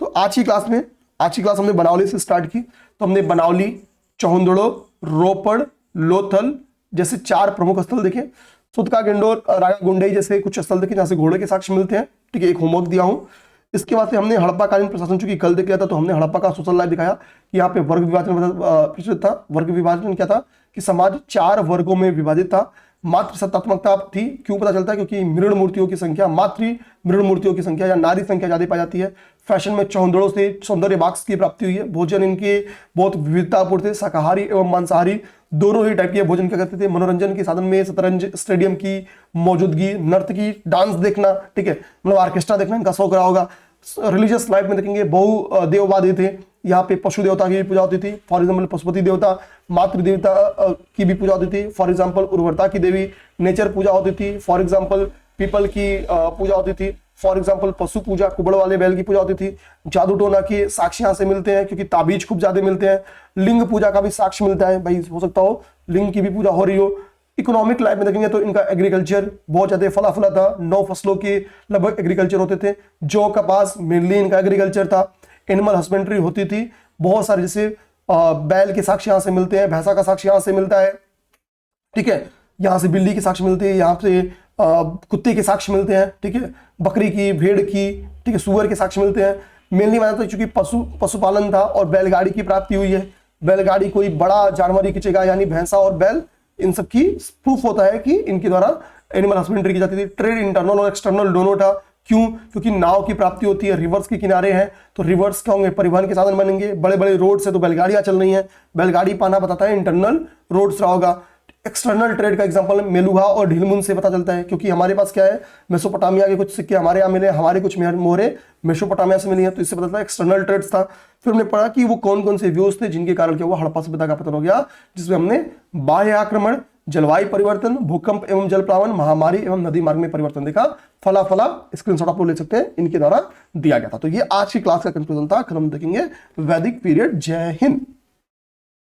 तो आज की क्लास हमने बनावली से स्टार्ट की। तो हमने बनावली, चौहंदड़ो, रोपड़, लोथल जैसे 4 प्रमुख स्थल देखे। सुतका, गेंडोर, रागा गुंडई जैसे कुछ स्थल देखे जहां से घोड़े के साक्ष्य मिलते हैं। ठीक है, एक होमवर्क दिया हूं। इसके बाद से हमने हड़प्पा कालीन प्रशासन, चूंकि कल देख लिया था तो हमने हड़प्पा का सोशल लाइफ दिखाया कि यहाँ पे वर्ग विभाजन प्रचलित था। वर्ग विभाजन क्या था कि समाज 4 वर्गों में विभाजित था। मात्र सत्तात्मकता थी। क्यों पता चलता है, क्योंकि मृण मूर्तियों की संख्या, मातृ मृण मूर्तियों की संख्या या नारी संख्या ज्यादा पाई जाती है। फैशन में चौहंदड़ों से सौंदर्य वाक्स की प्राप्ति हुई है। भोजन इनके बहुत विविधतापूर्ण थे, शाकाहारी एवं मांसाहारी दोनों ही टाइप के भोजन क्या करते थे। मनोरंजन के साधन में शतरंज स्टेडियम की मौजूदगी, नर्तकी, डांस देखना, ठीक है, मतलब ऑर्केस्ट्रा देखना इनका शौक रहा होगा। रिलीजियस लाइफ में देखेंगे बहु देववादी थे। यहाँ पे पशु देवता की भी पूजा होती थी, फॉर एग्जाम्पल पशुपति देवता, मातृ देवता की भी पूजा होती थी, फॉर एग्जाम्पल उर्वरता की देवी, नेचर पूजा होती थी, फॉर एग्जाम्पल पीपल की पूजा होती थी, फॉर एग्जाम्पल पशु पूजा, कुबड़ वाले बैल की पूजा होती थी। जादू टोना के साक्ष्य यहाँ से मिलते हैं क्योंकि ताबीज खूब ज्यादा मिलते हैं। लिंग पूजा का भी साक्ष्य मिलता है, भाई हो सकता हो लिंग की भी पूजा हो रही हो। इकोनॉमिक लाइफ में देखेंगे तो इनका एग्रीकल्चर बहुत ज्यादा फला फला था। 9 फसलों के लगभग एग्रीकल्चर होते थे। जौ कपास मेनली इनका एग्रीकल्चर था। एनिमल हस्बेंड्री होती थी बहुत सारे, जैसे बैल के साक्ष्य यहाँ से मिलते हैं, भैंसा का साक्ष्य यहाँ से मिलता है, ठीक है, यहाँ से बिल्ली के साक्ष्य मिलते हैं, यहाँ से कुत्ते के साक्ष्य मिलते हैं, ठीक है, बकरी की, भेड़ की, ठीक है, सुअर के साक्ष्य मिलते हैं। मेनली माना तो चूंकि पशुपालन था और बैलगाड़ी की प्राप्ति हुई है। बैलगाड़ी कोई बड़ा जानवर ही खींचेगा, यानी भैंसा और बैल, इन सब की प्रूफ होता है कि इनके द्वारा एनिमल हस्बेंड्री की जाती थी। ट्रेड इंटरनल और एक्सटर्नल दोनों था। क्यों? क्योंकि नाव की प्राप्ति होती है, रिवर्स के किनारे हैं, तो रिवर्स क्या होंगे, परिवहन के साधन बनेंगे। बड़े बड़े रोड से तो बैलगाड़ियां चल रही हैं, बैलगाड़ी पाना बताता है इंटरनल रोड्स रहा होगा। एक्सटर्नल ट्रेड का एग्जांपल मेलुहा और ढीलमुन से पता चलता है, क्योंकि हमारे पास क्या है, मेसोपोटामिया के कुछ सिक्के हमारे यहाँ मिले, हमारे कुछ मोहरे मेसोपोटामिया से मिली हैं, तो इससे पता चलता है एक्सटर्नल ट्रेड्स था। फिर हमने पढ़ा कि वो कौन कौन से व्यूज थे जिनके कारण क्या हुआ, हड़प्पा सभ्यता का पतन हो गया, जिसमें हमने बाह्य आक्रमण, जलवायु परिवर्तन, भूकंप एवं जल प्लावन, महामारी एवं नदी मार्ग में परिवर्तन देखा। फला स्क्रीनशॉट आप लोग ले सकते हैं, इनके द्वारा दिया गया था। तो ये आज की क्लास का कंक्लूजन था। कल हम देखेंगे वैदिक पीरियड। जय हिंद।